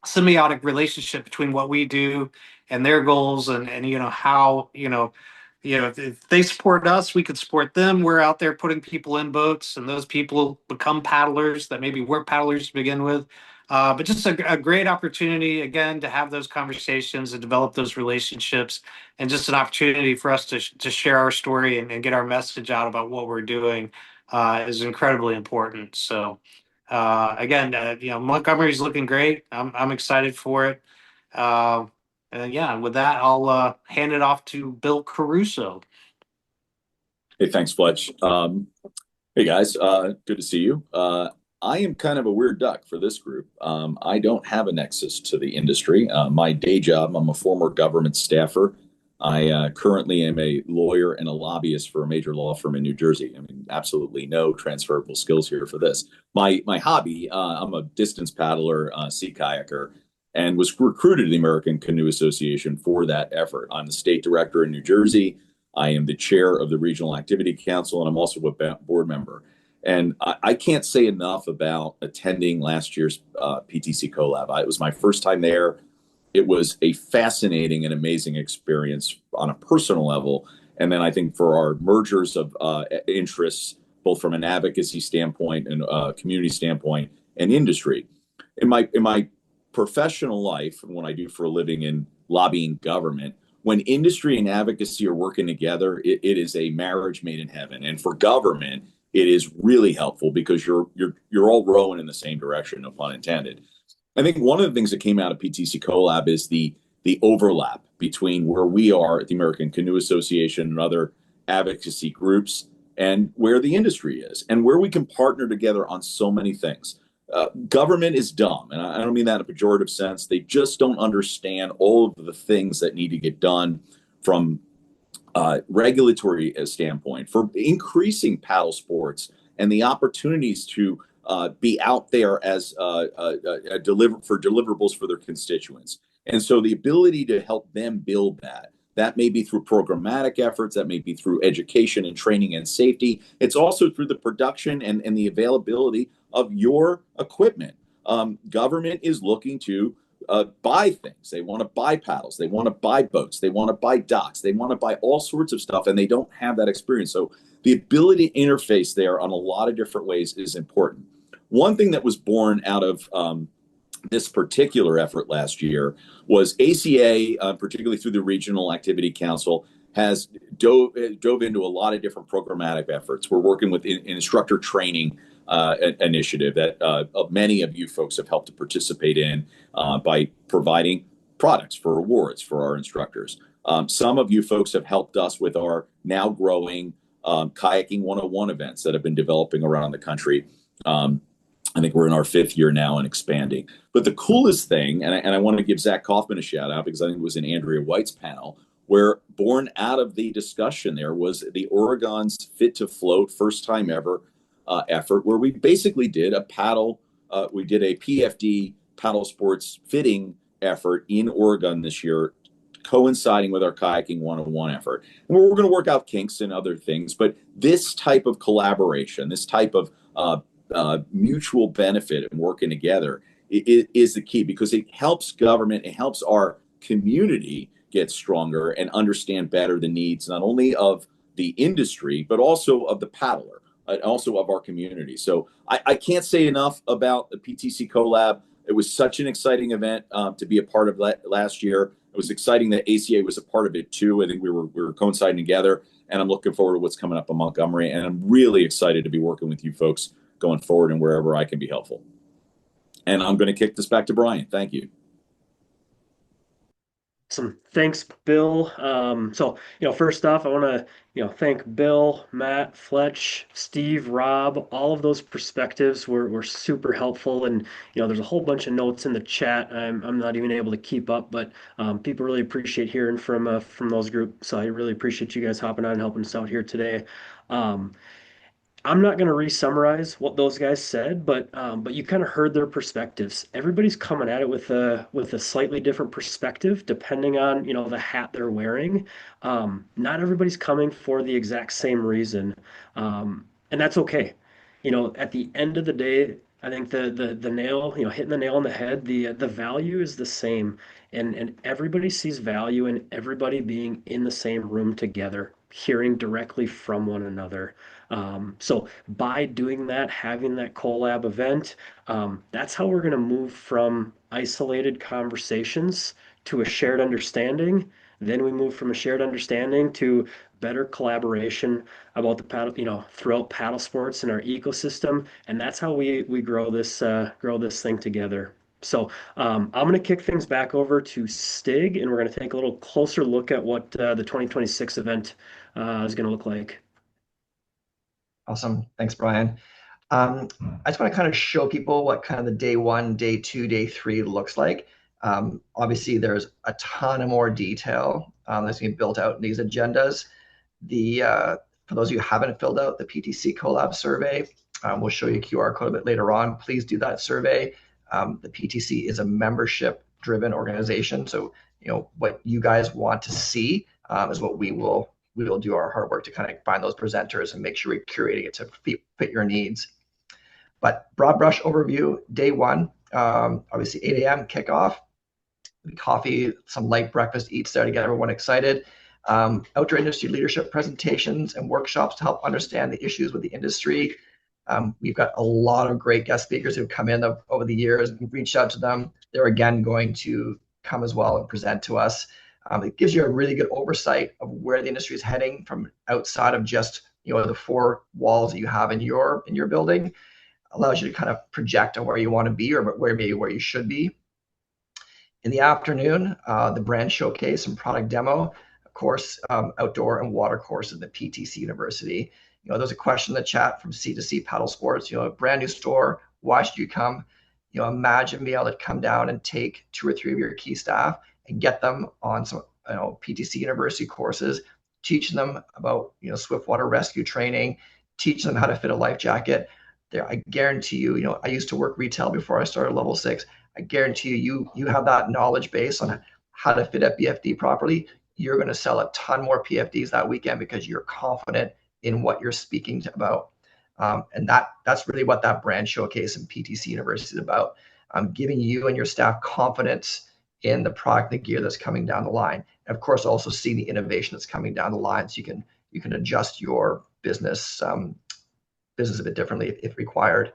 symbiotic relationship between what we do and their goals, and how if they support us, we could support them. We're out there putting people in boats, and those people become paddlers that maybe weren't paddlers to begin with. But just a great opportunity, again, to have those conversations and develop those relationships, and just an opportunity for us to share our story and get our message out about what we're doing is incredibly important. So again, Montgomery's looking great. I'm excited for it. And with that, I'll hand it off to Bill Caruso. Hey, thanks, Fletch. Hey, guys. Good to see you. I am kind of a weird duck for this group. I don't have a nexus to the industry. My day job, I'm a former government staffer. I currently am a lawyer and a lobbyist for a major law firm in New Jersey. I mean, absolutely no transferable skills here for this. My hobby, I'm a distance paddler, sea kayaker, and was recruited to the American Canoe Association for that effort. I'm the state director in New Jersey. I am the chair of the Regional Activity Council, and I'm also a board member. And I can't say enough about attending last year's PTC Colab. It was my first time there. It was a fascinating and amazing experience on a personal level. And then I think for our mergers of interests, both from an advocacy standpoint and community standpoint and industry. In my professional life, what I do for a living in lobbying government, when industry and advocacy are working together, it is a marriage made in heaven. And for government, it is really helpful because you're all rowing in the same direction, no pun intended. I think one of the things that came out of PTC Colab is the overlap between where we are at the American Canoe Association and other advocacy groups and where the industry is and where we can partner together on so many things. Government is dumb, and I don't mean that in a pejorative sense. They just don't understand all of the things that need to get done from regulatory standpoint for increasing paddle sports and the opportunities to be out there as deliverables for their constituents. And so the ability to help them build that may be through programmatic efforts, that may be through education and training and safety. It's also through the production and the availability of your equipment. Government is looking to buy things. They want to buy paddles. They want to buy boats. They want to buy docks. They want to buy all sorts of stuff, and they don't have that experience. So the ability to interface there on a lot of different ways is important. One thing that was born out of this particular effort last year was ACA, particularly through the Regional Activity Council, has dove into a lot of different programmatic efforts. We're working with an instructor training initiative that many of you folks have helped to participate in by providing products for awards for our instructors. Some of you folks have helped us with our now growing kayaking 101 events that have been developing around the country. I think we're in our 5th year now and expanding. But the coolest thing, and I want to give Zach Kaufman a shout out because I think it was in Andrea White's panel, where born out of the discussion there was the Oregon's Fit to Float first time ever effort, where we basically did a PFD paddle sports fitting effort in Oregon this year, coinciding with our kayaking 101 effort. And we're going to work out kinks and other things, but this type of collaboration, this type of mutual benefit and working together is the key, because it helps government, it helps our community get stronger and understand better the needs, not only of the industry, but also of the paddler, and also of our community. So I can't say enough about the PTC Colab. It was such an exciting event to be a part of last year. It was exciting that ACA was a part of it too. I think we were coinciding together, and I'm looking forward to what's coming up in Montgomery. And I'm really excited to be working with you folks going forward and wherever I can be helpful. And I'm going to kick this back to Brian. Thank you. Awesome. Thanks, Bill. First off, I want to, thank Bill, Matt, Fletch, Steve, Rob. All of those perspectives were super helpful. And, there's a whole bunch of notes in the chat. I'm not even able to keep up, but people really appreciate hearing from those groups. So I really appreciate you guys hopping on and helping us out here today. I'm not going to re-summarize what those guys said, but you kind of heard their perspectives. Everybody's coming at it with a slightly different perspective, depending on the hat they're wearing. Not everybody's coming for the exact same reason, and that's okay. At the end of the day, I think the nail, hitting the nail on the head, the value is the same, and everybody sees value in everybody being in the same room together, hearing directly from one another. So by doing that, having that collab event, that's how we're going to move from isolated conversations to a shared understanding. Then we move from a shared understanding to better collaboration about the paddle, throughout paddle sports in our ecosystem, and that's how we grow this thing together. So I'm going to kick things back over to Stig, and we're going to take a little closer look at what the 2026 event is going to look like. Awesome. Thanks, Brian. I just want to kind of show people what kind of the day 1, day 2, day 3 looks like. Obviously, there's a ton of more detail that's being built out in these agendas. For those of you who haven't filled out the PTC Colab survey, we'll show you a QR code a bit later on. Please do that survey. The PTC is a membership-driven organization, so what you guys want to see is what we will do our hard work to kind of find those presenters and make sure we're curating it to fit your needs. But broad brush overview, day 1, obviously 8 a.m. kickoff, coffee, some light breakfast eats there to get everyone excited. Outdoor industry leadership presentations and workshops to help understand the issues with the industry. We've got a lot of great guest speakers who've come in over the years. We've reached out to them. They're again going to come as well and present to us. It gives you a really good oversight of where the industry is heading from outside of just the 4 walls that you have in your building. Allows you to kind of project on where you want to be or where you should be. In the afternoon, the brand showcase and product demo, of course, outdoor and water course at the PTC University. There's a question in the chat from C2C Paddlesports. A brand new store. Why should you come? Imagine being able to come down and take 2 or 3 of your key staff and get them on some PTC University courses, teaching them about swiftwater rescue training, teach them how to fit a life jacket. There, I guarantee you, I used to work retail before I started level 6. I guarantee you have that knowledge base on how to fit a PFD properly. You're going to sell a ton more PFDs that weekend because you're confident in what you're speaking about. And that's really what that brand showcase in PTC University is about. Giving you and your staff confidence in the product, the gear that's coming down the line. And of course, also seeing the innovation that's coming down the line, so you can adjust your business a bit differently if required.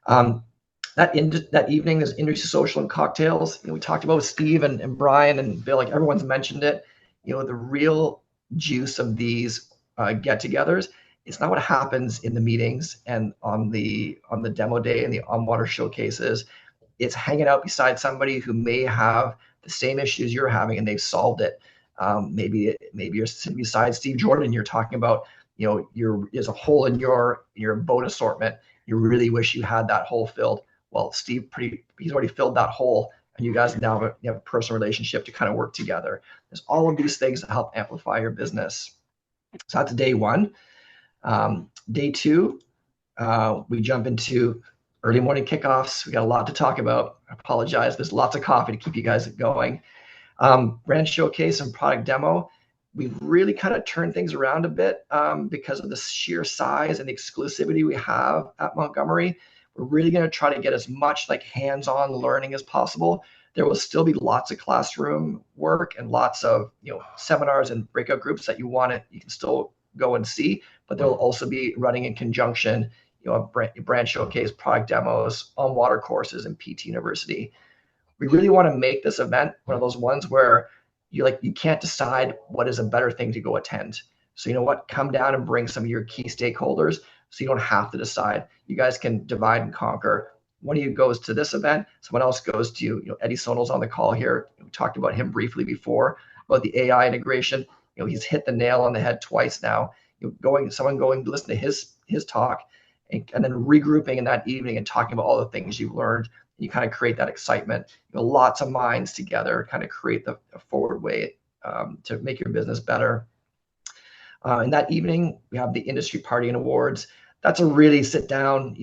That evening is industry social and cocktails. We talked about Steve and Brian and Bill, like everyone's mentioned it. The real juice of these get-togethers, it's not what happens in the meetings and on the demo day and the on-water showcases. It's hanging out beside somebody who may have the same issues you're having and they've solved it. Maybe you're sitting beside Steve Jordan. You're talking about there's a hole in your boat assortment. You really wish you had that hole filled. Well, Steve, he's already filled that hole, and you guys now have a personal relationship to kind of work together. There's all of these things that help amplify your business. So that's day one. Day two, we jump into early morning kickoffs. We got a lot to talk about. I apologize. There's lots of coffee to keep you guys going. Brand showcase and product demo. We've really kind of turned things around a bit because of the sheer size and the exclusivity we have at Montgomery. We're really going to try to get as much like hands-on learning as possible. There will still be lots of classroom work and lots of seminars and breakout groups that you can still go and see, but they'll also be running in conjunction, a brand showcase, product demos, on water courses, and PT University. We really want to make this event one of those ones where you can't decide what is a better thing to go attend. So you know what, come down and bring some of your key stakeholders so you don't have to decide. You guys can divide and conquer. One of you goes to this event, someone else goes to, Eddie Sonal's on the call here. We talked about him briefly before, about the AI integration. He's hit the nail on the head twice now. Someone going to listen to his talk and then regrouping in that evening and talking about all the things you've learned. You kind of create that excitement. Lots of minds together kind of create the forward way to make your business better. And that evening, we have the industry party and awards. That's a really sit down,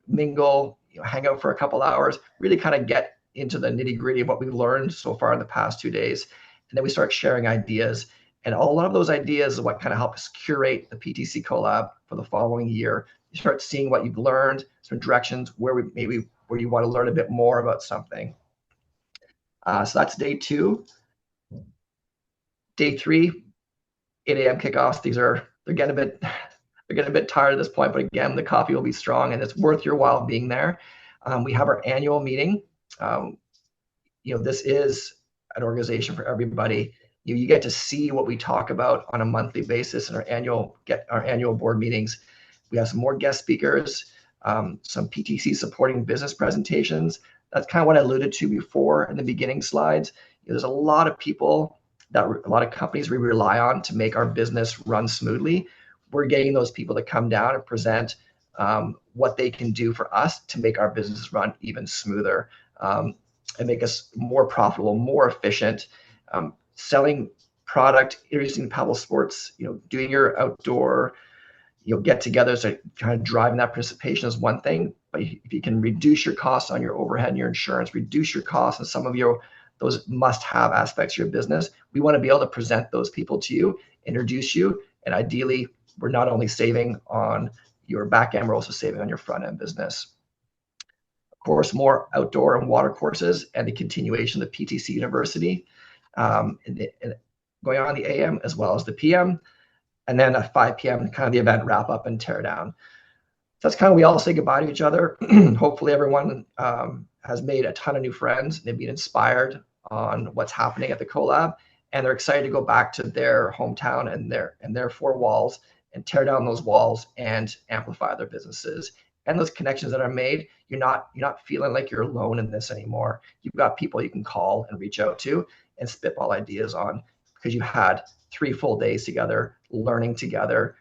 mingle, hang out for a couple hours, really kind of get into the nitty gritty of what we've learned so far in the past 2 days. And then we start sharing ideas. And a lot of those ideas is what kind of help us curate the PTC Colab for the following year. You start seeing what you've learned, some directions where you want to learn a bit more about something. So that's day two. Day three, 8 a.m. kickoffs. They're getting a bit tired at this point, but again, the coffee will be strong and it's worth your while being there. We have our annual meeting. This is an organization for everybody. You get to see what we talk about on a monthly basis in our annual board meetings. We have some more guest speakers, some PTC supporting business presentations. That's kind of what I alluded to before in the beginning slides. There's a lot of people a lot of companies we rely on to make our business run smoothly. We're getting those people to come down and present what they can do for us to make our business run even smoother and make us more profitable, more efficient, selling product, introducing Paddlesports, doing your outdoor, get-togethers, so kind of driving that participation is one thing. But if you can reduce your costs on your overhead and your insurance, reduce your costs on some of those must-have aspects of your business, we want to be able to present those people to you, introduce you, and ideally, we're not only saving on your back end, we're also saving on your front end business. Of course, more outdoor and water courses and the continuation of the PTC University, and going on the AM as well as the PM, and then at 5 p.m. kind of the event wrap up and tear down. So that's kind of, we all say goodbye to each other. Hopefully everyone has made a ton of new friends. They've been inspired on what's happening at the Colab, and they're excited to go back to their hometown and their four walls and tear down those walls and amplify their businesses. And those connections that are made, you're not feeling like you're alone in this anymore. You've got people you can call and reach out to and spitball ideas on, because you had 3 full days together, learning together,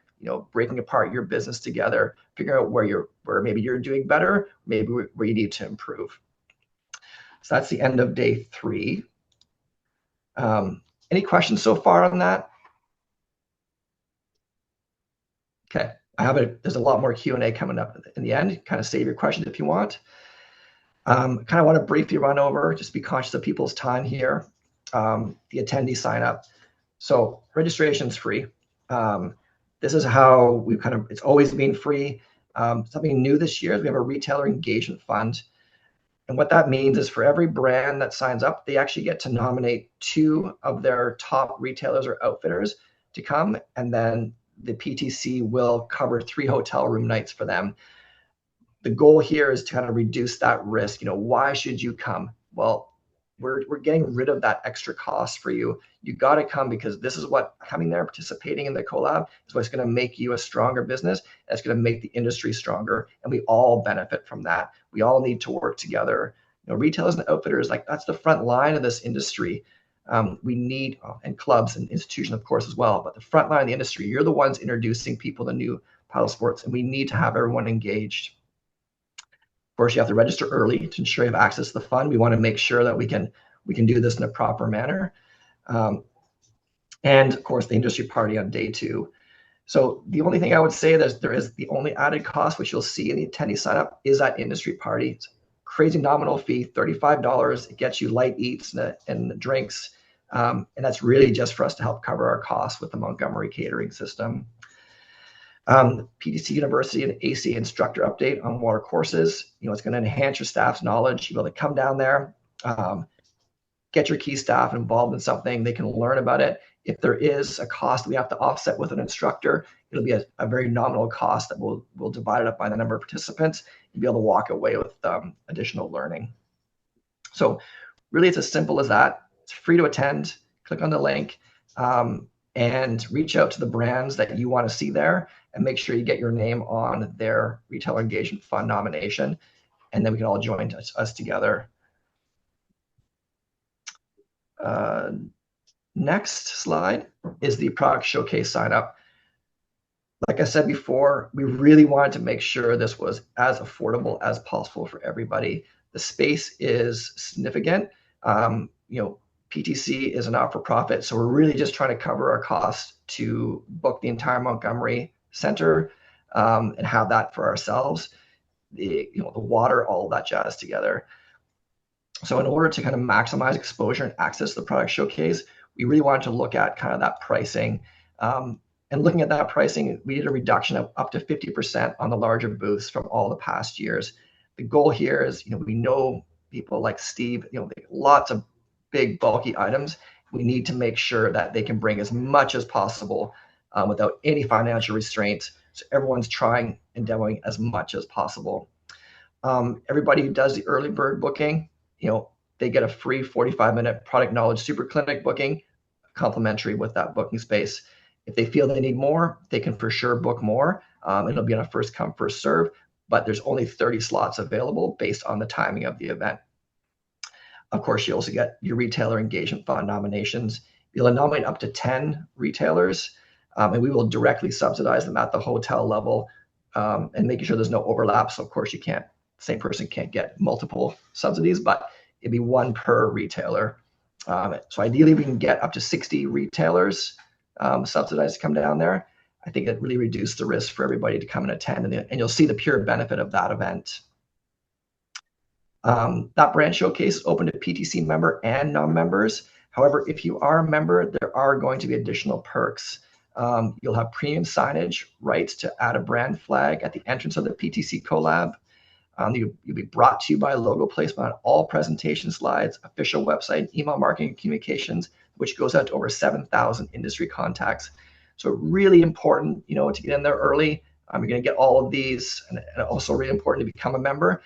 breaking apart your business together, figuring out where maybe you're doing better, maybe where you need to improve. So that's the end of day 3. Any questions so far on that? Okay, there's a lot more Q&A coming up in the end. Kind of save your questions if you want. Kind of want to briefly run over, just be conscious of people's time here. The attendee sign up. So registration's free. This is how it's always been free. Something new this year is we have a retailer engagement fund. And what that means is for every brand that signs up, they actually get to nominate 2 of their top retailers or outfitters to come, and then the PTC will cover 3 hotel room nights for them. The goal here is to kind of reduce that risk. Why should you come? Well, we're getting rid of that extra cost for you. You got to come because this is what coming there, participating in the Colab is what's going to make you a stronger business. That's going to make the industry stronger, and we all benefit from that. We all need to work together. Retailers and outfitters, that's the front line of this industry. We need, and clubs and institutions, of course, as well. But the front line of the industry, you're the ones introducing people to new paddle sports, and we need to have everyone engaged. Of course, you have to register early to ensure you have access to the fund. We want to make sure that we can do this in a proper manner. And of course, the industry party on day 2. So the only thing I would say that there is the only added cost, which you'll see in the attendee sign up, is that industry party. It's crazy nominal fee, $35. It gets you light eats and drinks. And that's really just for us to help cover our costs with the Montgomery catering system. PTC University and AC instructor update on water courses. It's going to enhance your staff's knowledge. You'll be able to come down there, get your key staff involved in something. They can learn about it. If there is a cost we have to offset with an instructor, it'll be a very nominal cost that we'll divide it up by the number of participants and be able to walk away with additional learning. So really, it's as simple as that. It's free to attend. Click on the link and reach out to the brands that you want to see there and make sure you get your name on their Retailer Engagement Fund nomination. And then we can all join us together. Next slide is the product showcase sign up. Like I said before, we really wanted to make sure this was as affordable as possible for everybody. The space is significant. PTC is a not-for-profit, so we're really just trying to cover our costs to book the entire Montgomery Center and have that for ourselves. The water, all of that jazz together. So in order to kind of maximize exposure and access to the product showcase, we really wanted to look at kind of that pricing. And looking at that pricing, we did a reduction of up to 50% on the larger booths from all the past years. The goal here is, we know people like Steve, lots of big bulky items. We need to make sure that they can bring as much as possible without any financial restraints. So everyone's trying and demoing as much as possible. Everybody who does the early bird booking, they get a free 45-minute product knowledge super clinic booking, complimentary with that booking space. If they feel they need more, they can for sure book more. It'll be on a first come, first serve, but there's only 30 slots available based on the timing of the event. Of course, you also get your Retailer Engagement Fund nominations. You'll nominate up to 10 retailers, and we will directly subsidize them at the hotel level and making sure there's no overlap. So of course, the same person can't get multiple subsidies, but it'd be one per retailer. So ideally, we can get up to 60 retailers subsidized to come down there. I think it really reduced the risk for everybody to come and attend, and you'll see the pure benefit of that event. That brand showcase is open to PTC member and non-members. However, if you are a member, there are going to be additional perks. You'll have premium signage rights to add a brand flag at the entrance of the PTC Colab. You'll be brought to you by logo placement on all presentation slides, official website, email marketing communications, which goes out to over 7,000 industry contacts. So really important, to get in there early. You're going to get all of these, and also really important to become a member.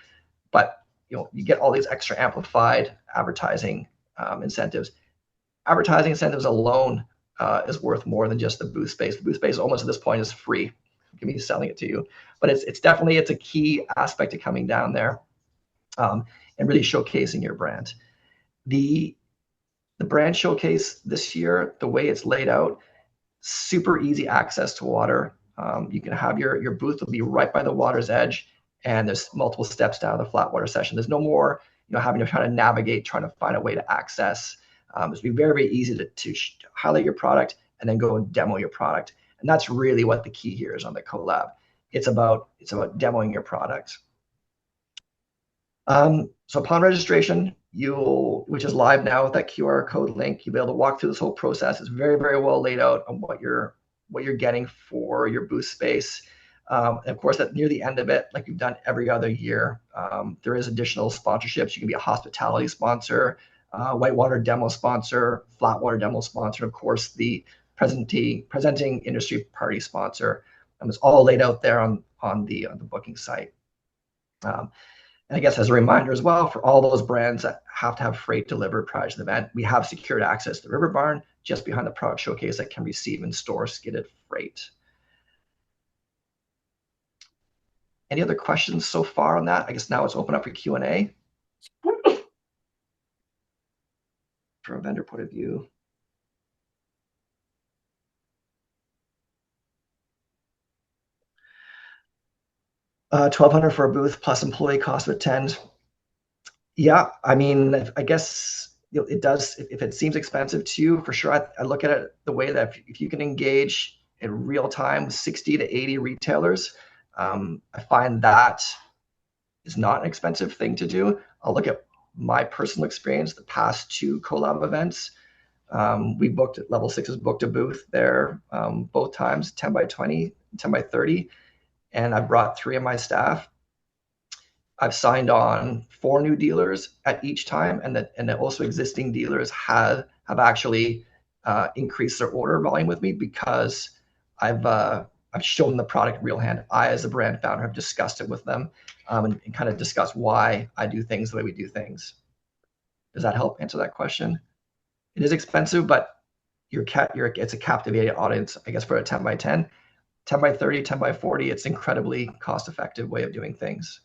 But you get all these extra amplified advertising incentives. Advertising incentives alone is worth more than just the booth space. The booth space almost at this point is free. Give me selling it to you, but it's definitely a key aspect of coming down there and really showcasing your brand. The brand showcase this year, the way it's laid out, super easy access to water. You can have your booth will be right by the water's edge, and there's multiple steps down the flat water session. There's no more having to try to navigate, trying to find a way to access. It's be very, very easy to highlight your product and then go and demo your product. And that's really what the key here is on the collab. It's about demoing your product. So upon registration, which is live now with that QR code link, you'll be able to walk through this whole process. It's very, very well laid out on what you're getting for your booth space. And of course, that near the end of it, like we've done every other year, there is additional sponsorships. You can be a hospitality sponsor, whitewater demo sponsor, flatwater demo sponsor, and of course the presenting industry party sponsor. It's all laid out there on the booking site. And I guess as a reminder as well, for all those brands that have to have freight delivered prior to the event, we have secured access to the River Barn just behind the product showcase that can receive and store skidded freight. Any other questions so far on that? I guess now it's open up for Q&A. From a vendor point of view. $1,200 for a booth plus employee cost of attend. Yeah, I mean, I guess it does. If it seems expensive to you, for sure, I look at it the way that if you can engage in real time with 60 to 80 retailers, I find that is not an expensive thing to do. I'll look at my personal experience, the past two Colab events. We booked Level 6 has booked a booth there both times, 10 by 20, 10 by 30, and I brought 3 of my staff. I've signed on 4 new dealers at each time, and that also existing dealers have actually increased their order volume with me because I've shown the product real hand. I, as a brand founder, have discussed it with them and kind of discussed why I do things the way we do things. Does that help answer that question? It is expensive, but it's a captivating audience, I guess, for a 10 by 10. 10 by 30, 10 by 40, it's incredibly cost-effective way of doing things.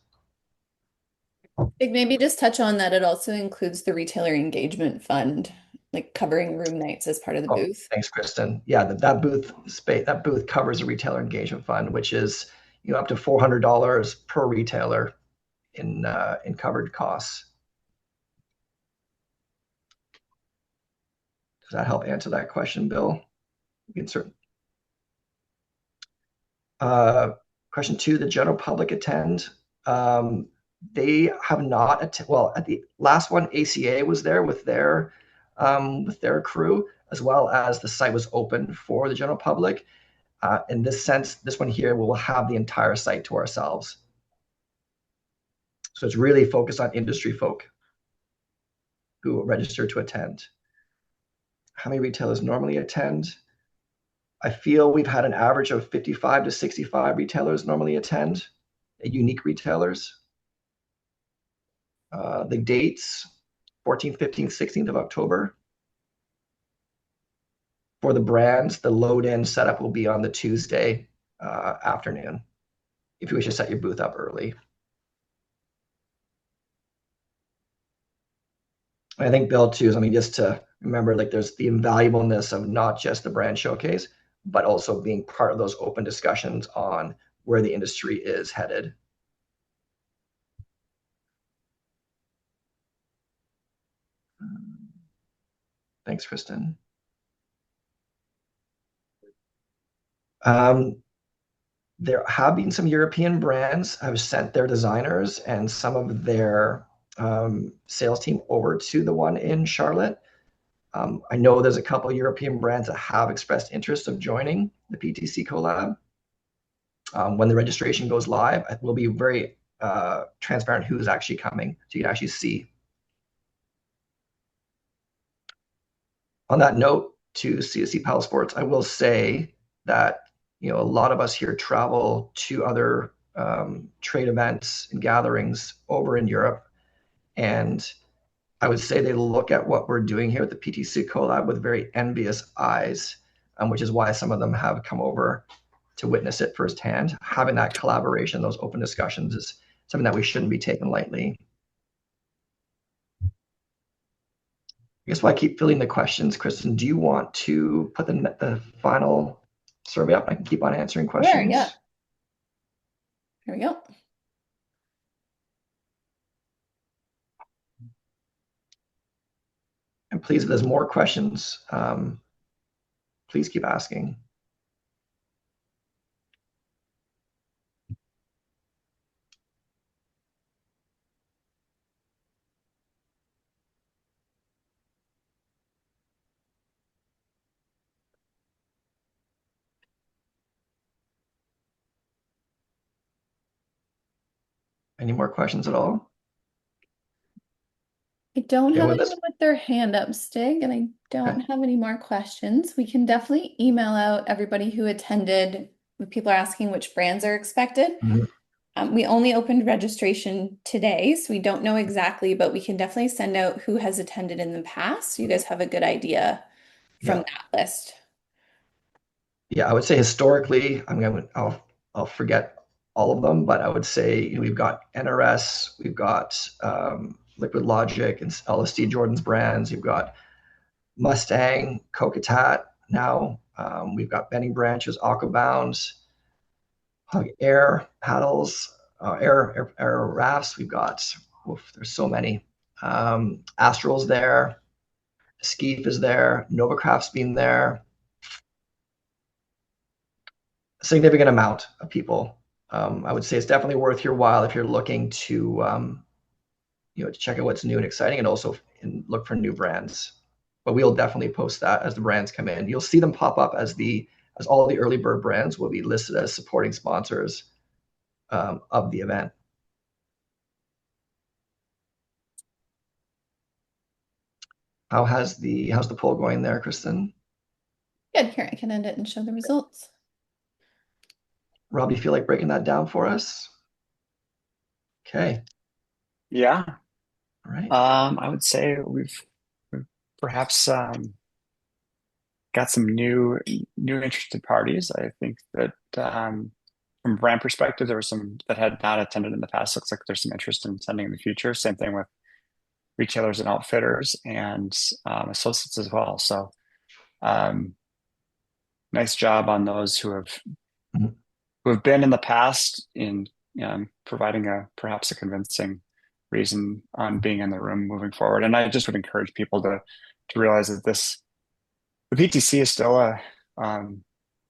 Maybe just touch on that it also includes the retailer engagement fund, like covering room nights as part of the booth. Thanks, Kristen. Yeah, that booth covers a retailer engagement fund, which is up to $400 per retailer in covered costs. Does that help answer that question, Bill? Question 2, the general public attend. They have not well, at the last one, ACA was there with their crew, as well as the site was open for the general public. In this sense, this one here, we'll have the entire site to ourselves. So it's really focused on industry folk who register to attend. How many retailers normally attend? I feel we've had an average of 55 to 65 retailers normally attend, unique retailers. The dates, 14th, 15th, 16th of October. For the brands, the load-in setup will be on the Tuesday afternoon, if you wish to set your booth up early. I think, Bill, too, is, just to remember, there's the invaluableness of not just the brand showcase, but also being part of those open discussions on where the industry is headed. Thanks, Kristen. There have been some European brands have sent their designers and some of their sales team over to the one in Charlotte. I know there's a couple of European brands that have expressed interest of joining the PTC Colab. When the registration goes live, it will be very transparent who's actually coming, so you can actually see. On that note, to CSC Paddlesports, I will say that a lot of us here travel to other trade events and gatherings over in Europe, and I would say they look at what we're doing here at the PTC Colab with very envious eyes, which is why some of them have come over to witness it firsthand. Having that collaboration, those open discussions, is something that we shouldn't be taking lightly. I guess while I keep filling the questions, Kristen, do you want to put the final survey up? I can keep on answering questions. Sure, yeah. Here we go. And please, if there's more questions, please keep asking. Any more questions at all? I don't have anyone with their hand up, Stig, and I don't have any more questions. We can definitely email out everybody who attended. People are asking which brands are expected. We only opened registration today, so we don't know exactly, but we can definitely send out who has attended in the past, so you guys have a good idea from that list. Yeah, I would say historically, I'll forget all of them, but I would say we've got NRS, we've got Liquid Logic and LSD Jordan's brands. You've got Mustang, Kokatat now. We've got Bending Branches, Aquabounds, Hug Air, Paddles. air rafts. We've got, there's so many. Astral's there. Skeef is there. Novacraft's been there. A significant amount of people. I would say it's definitely worth your while if you're looking to to check out what's new and exciting, and also look for new brands. But we'll definitely post that as the brands come in. You'll see them pop up as all the early bird brands will be listed as supporting sponsors of the event. How's the poll going there, Kristen? Good. Here, I can end it and show the results. Rob, do you feel like breaking that down for us? Okay. Yeah. All right. I would say we've perhaps got some new interested parties. I think that from a brand perspective, there were some that had not attended in the past. Looks like there's some interest in attending in the future. Same thing with retailers and outfitters and associates as well. So nice job on those who have been in the past in providing perhaps a convincing reason on being in the room moving forward. And I just would encourage people to realize that the PTC is still a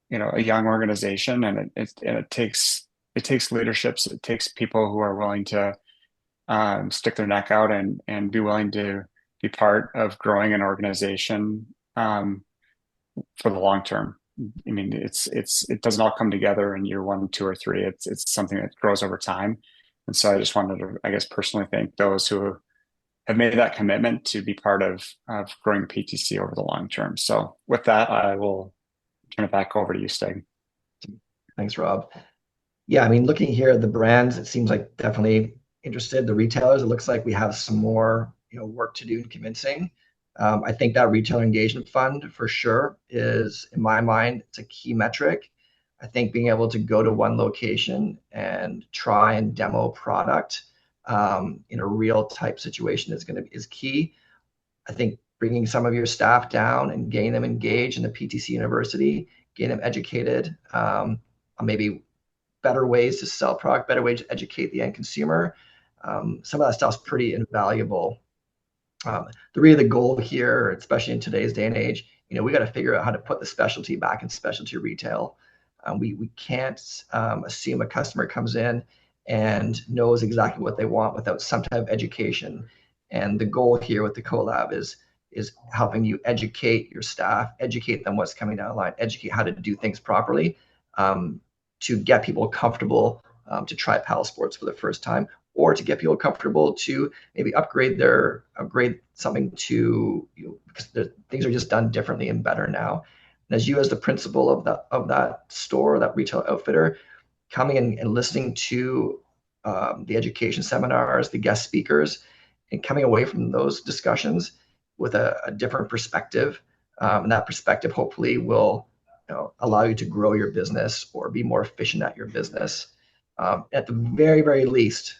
young organization, and it takes leaderships. It takes people who are willing to stick their neck out and be willing to be part of growing an organization for the long term. I mean, it doesn't all come together in year 1, 2, or 3. It's something that grows over time. And so I just wanted to, I guess, personally thank those who have made that commitment to be part of growing the PTC over the long term. So with that, I will turn it back over to you, Stig. Thanks, Rob. Yeah, I mean, looking here at the brands, it seems like definitely interested. The retailers, it looks like we have some more work to do in convincing. I think that retailer engagement fund for sure is, in my mind, it's a key metric. I think being able to go to one location and try and demo product in a real type situation is key. I think bringing some of your staff down and getting them engaged in the PTC University, getting them educated on maybe better ways to sell product, better ways to educate the end consumer. Some of that stuff's pretty invaluable. The goal here, especially in today's day and age, we got to figure out how to put the specialty back in specialty retail. We can't assume a customer comes in and knows exactly what they want without some type of education. And the goal here with the Colab is helping you educate your staff, educate them what's coming down the line, educate how to do things properly, to get people comfortable to try Paddlesports for the first time, or to get people comfortable to maybe upgrade something to because things are just done differently and better now. And as the principal of that store, that retail outfitter, coming in and listening to the education seminars, the guest speakers, and coming away from those discussions with a different perspective, and that perspective hopefully will allow you to grow your business or be more efficient at your business. At the very, very least,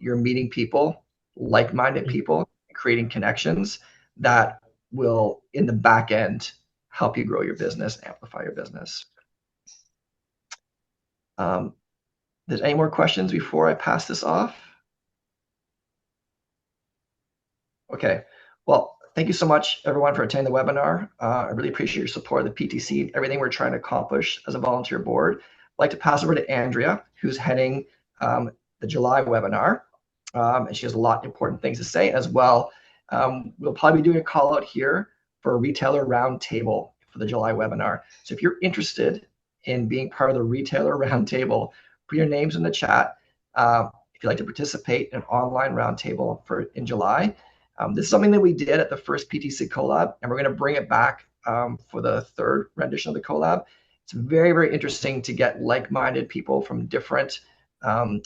you're meeting people, like-minded people, creating connections that will, in the back end, help you grow your business, amplify your business. There's any more questions before I pass this off? Okay. Well, thank you so much, everyone, for attending the webinar. I really appreciate your support of the PTC, everything we're trying to accomplish as a volunteer board. I'd like to pass over to Andrea, who's heading the July webinar. And she has a lot of important things to say as well. We'll probably be doing a call out here for a retailer roundtable for the July webinar. So if you're interested in being part of the retailer roundtable, put your names in the chat. If you'd like to participate in an online roundtable in July. This is something that we did at the first PTC Colab, and we're going to bring it back for the third rendition of the Colab. It's very, very interesting to get like-minded people from different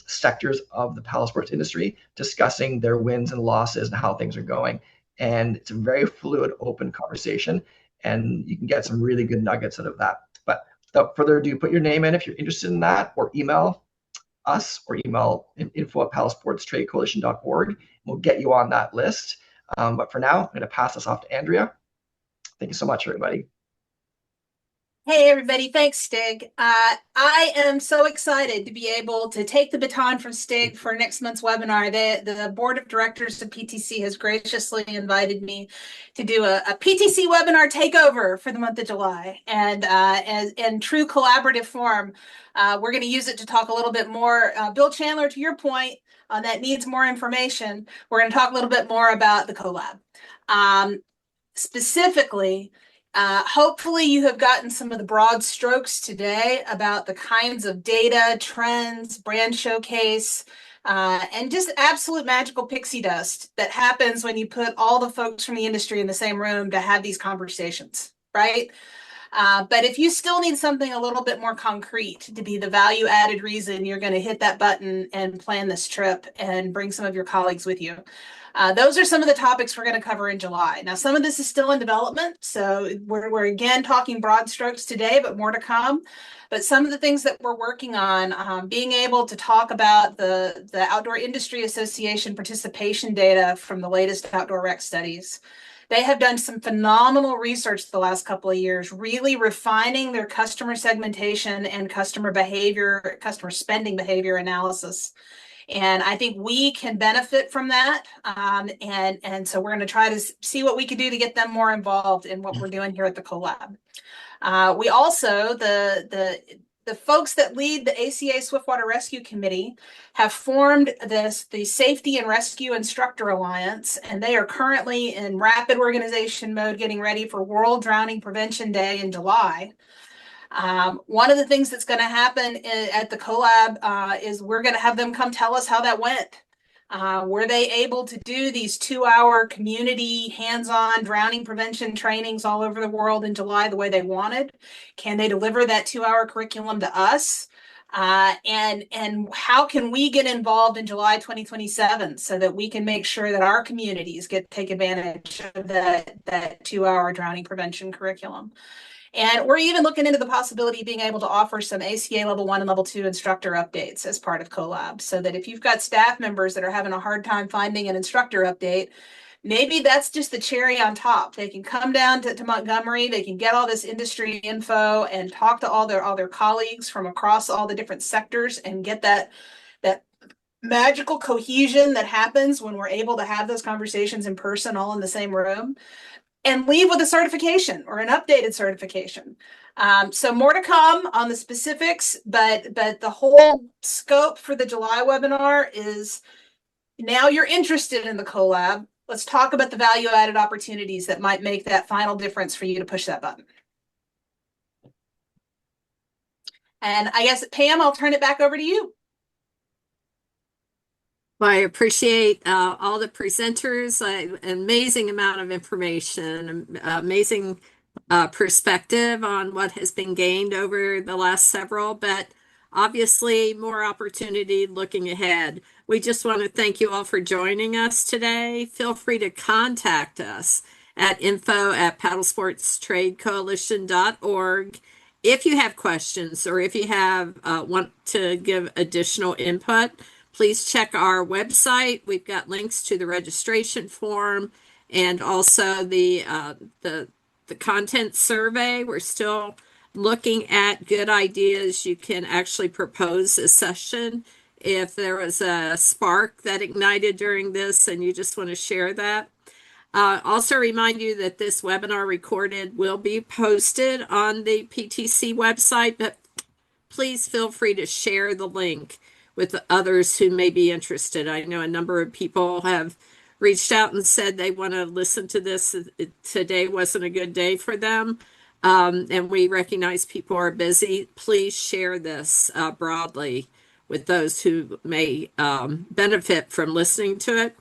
sectors of the Paddlesports industry discussing their wins and losses and how things are going. And it's a very fluid, open conversation, and you can get some really good nuggets out of that. But without further ado, put your name in if you're interested in that, or email us, or email info@paddlesportstradecoalition.org. We'll get you on that list. But for now, I'm going to pass this off to Andrea. Thank you so much, everybody. Hey everybody, thanks Stig. I am so excited to be able to take the baton from Stig for next month's webinar. The board of directors of PTC has graciously invited me to do a PTC webinar takeover for the month of July. And as in true collaborative form, we're going to use it to talk a little bit more. Bill Chandler, to your point, that needs more information. We're going to talk a little bit more about the collab. Specifically, hopefully you have gotten some of the broad strokes today about the kinds of data, trends, brand showcase, and just absolute magical pixie dust that happens when you put all the folks from the industry in the same room to have these conversations, right? But if you still need something a little bit more concrete to be the value added reason you're going to hit that button and plan this trip and bring some of your colleagues with you. Those are some of the topics we're going to cover in July. Now, some of this is still in development, so we're again talking broad strokes today, but more to come. But some of the things that we're working on, being able to talk about the Outdoor Industry Association participation data from the latest outdoor rec studies. They have done some phenomenal research the last couple of years, really refining their customer segmentation and customer behavior, customer spending behavior analysis. And I think we can benefit from that. And so we're going to try to see what we can do to get them more involved in what we're doing here at the Collab. We also, the folks that lead the ACA Swiftwater Rescue Committee have formed the Safety and Rescue Instructor Alliance, and they are currently in rapid organization mode, getting ready for World Drowning Prevention Day in July. One of the things that's going to happen at the Collab is we're going to have them come tell us how that went. Were they able to do these 2-hour community hands-on drowning prevention trainings all over the world in July the way they wanted? Can they deliver that 2-hour curriculum to us? And how can we get involved in July 2027 so that we can make sure that our communities take advantage of that 2-hour drowning prevention curriculum? And we're even looking into the possibility of being able to offer some ACA level 1 and level 2 instructor updates as part of Collab, so that if you've got staff members that are having a hard time finding an instructor update, maybe that's just the cherry on top. They can come down to Montgomery, they can get all this industry info and talk to all their colleagues from across all the different sectors and get that magical cohesion that happens when we're able to have those conversations in person, all in the same room, and leave with a certification or an updated certification. So more to come on the specifics, but the whole scope for the July webinar is, now you're interested in the Collab. Let's talk about the value added opportunities that might make that final difference for you to push that button. And I guess, Pam, I'll turn it back over to you. Well, I appreciate all the presenters, an amazing amount of information, amazing perspective on what has been gained over the last several, but obviously more opportunity looking ahead. We just want to thank you all for joining us today. Feel free to contact us at info@paddlesportstradecoalition.org if you have questions or if you have want to give additional input. Please check our website. We've got links to the registration form and also the content survey. We're still looking at good ideas. You can actually propose a session if there was a spark that ignited during this and you just want to share that. Also remind you that this webinar recorded will be posted on the PTC website, but please feel free to share the link with others who may be interested. I know a number of people have reached out and said they want to listen to this. Today wasn't a good day for them, and we recognize people are busy. Please share this broadly with those who may benefit from listening to it.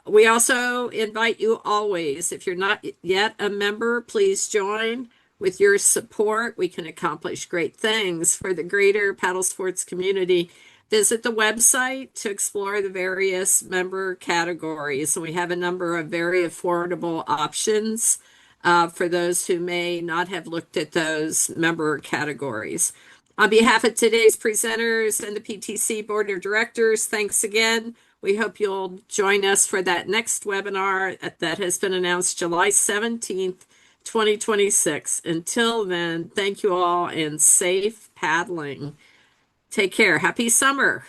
We also invite you always, if you're not yet a member, please join. With your support, we can accomplish great things for the greater paddle sports community. Visit the website to explore the various member categories. We have a number of very affordable options for those who may not have looked at those member categories. On behalf of today's presenters and the PTC Board of Directors, thanks again. We hope you'll join us for that next webinar that has been announced July 17th, 2026. Until then, thank you all and safe paddling. Take care. Happy summer.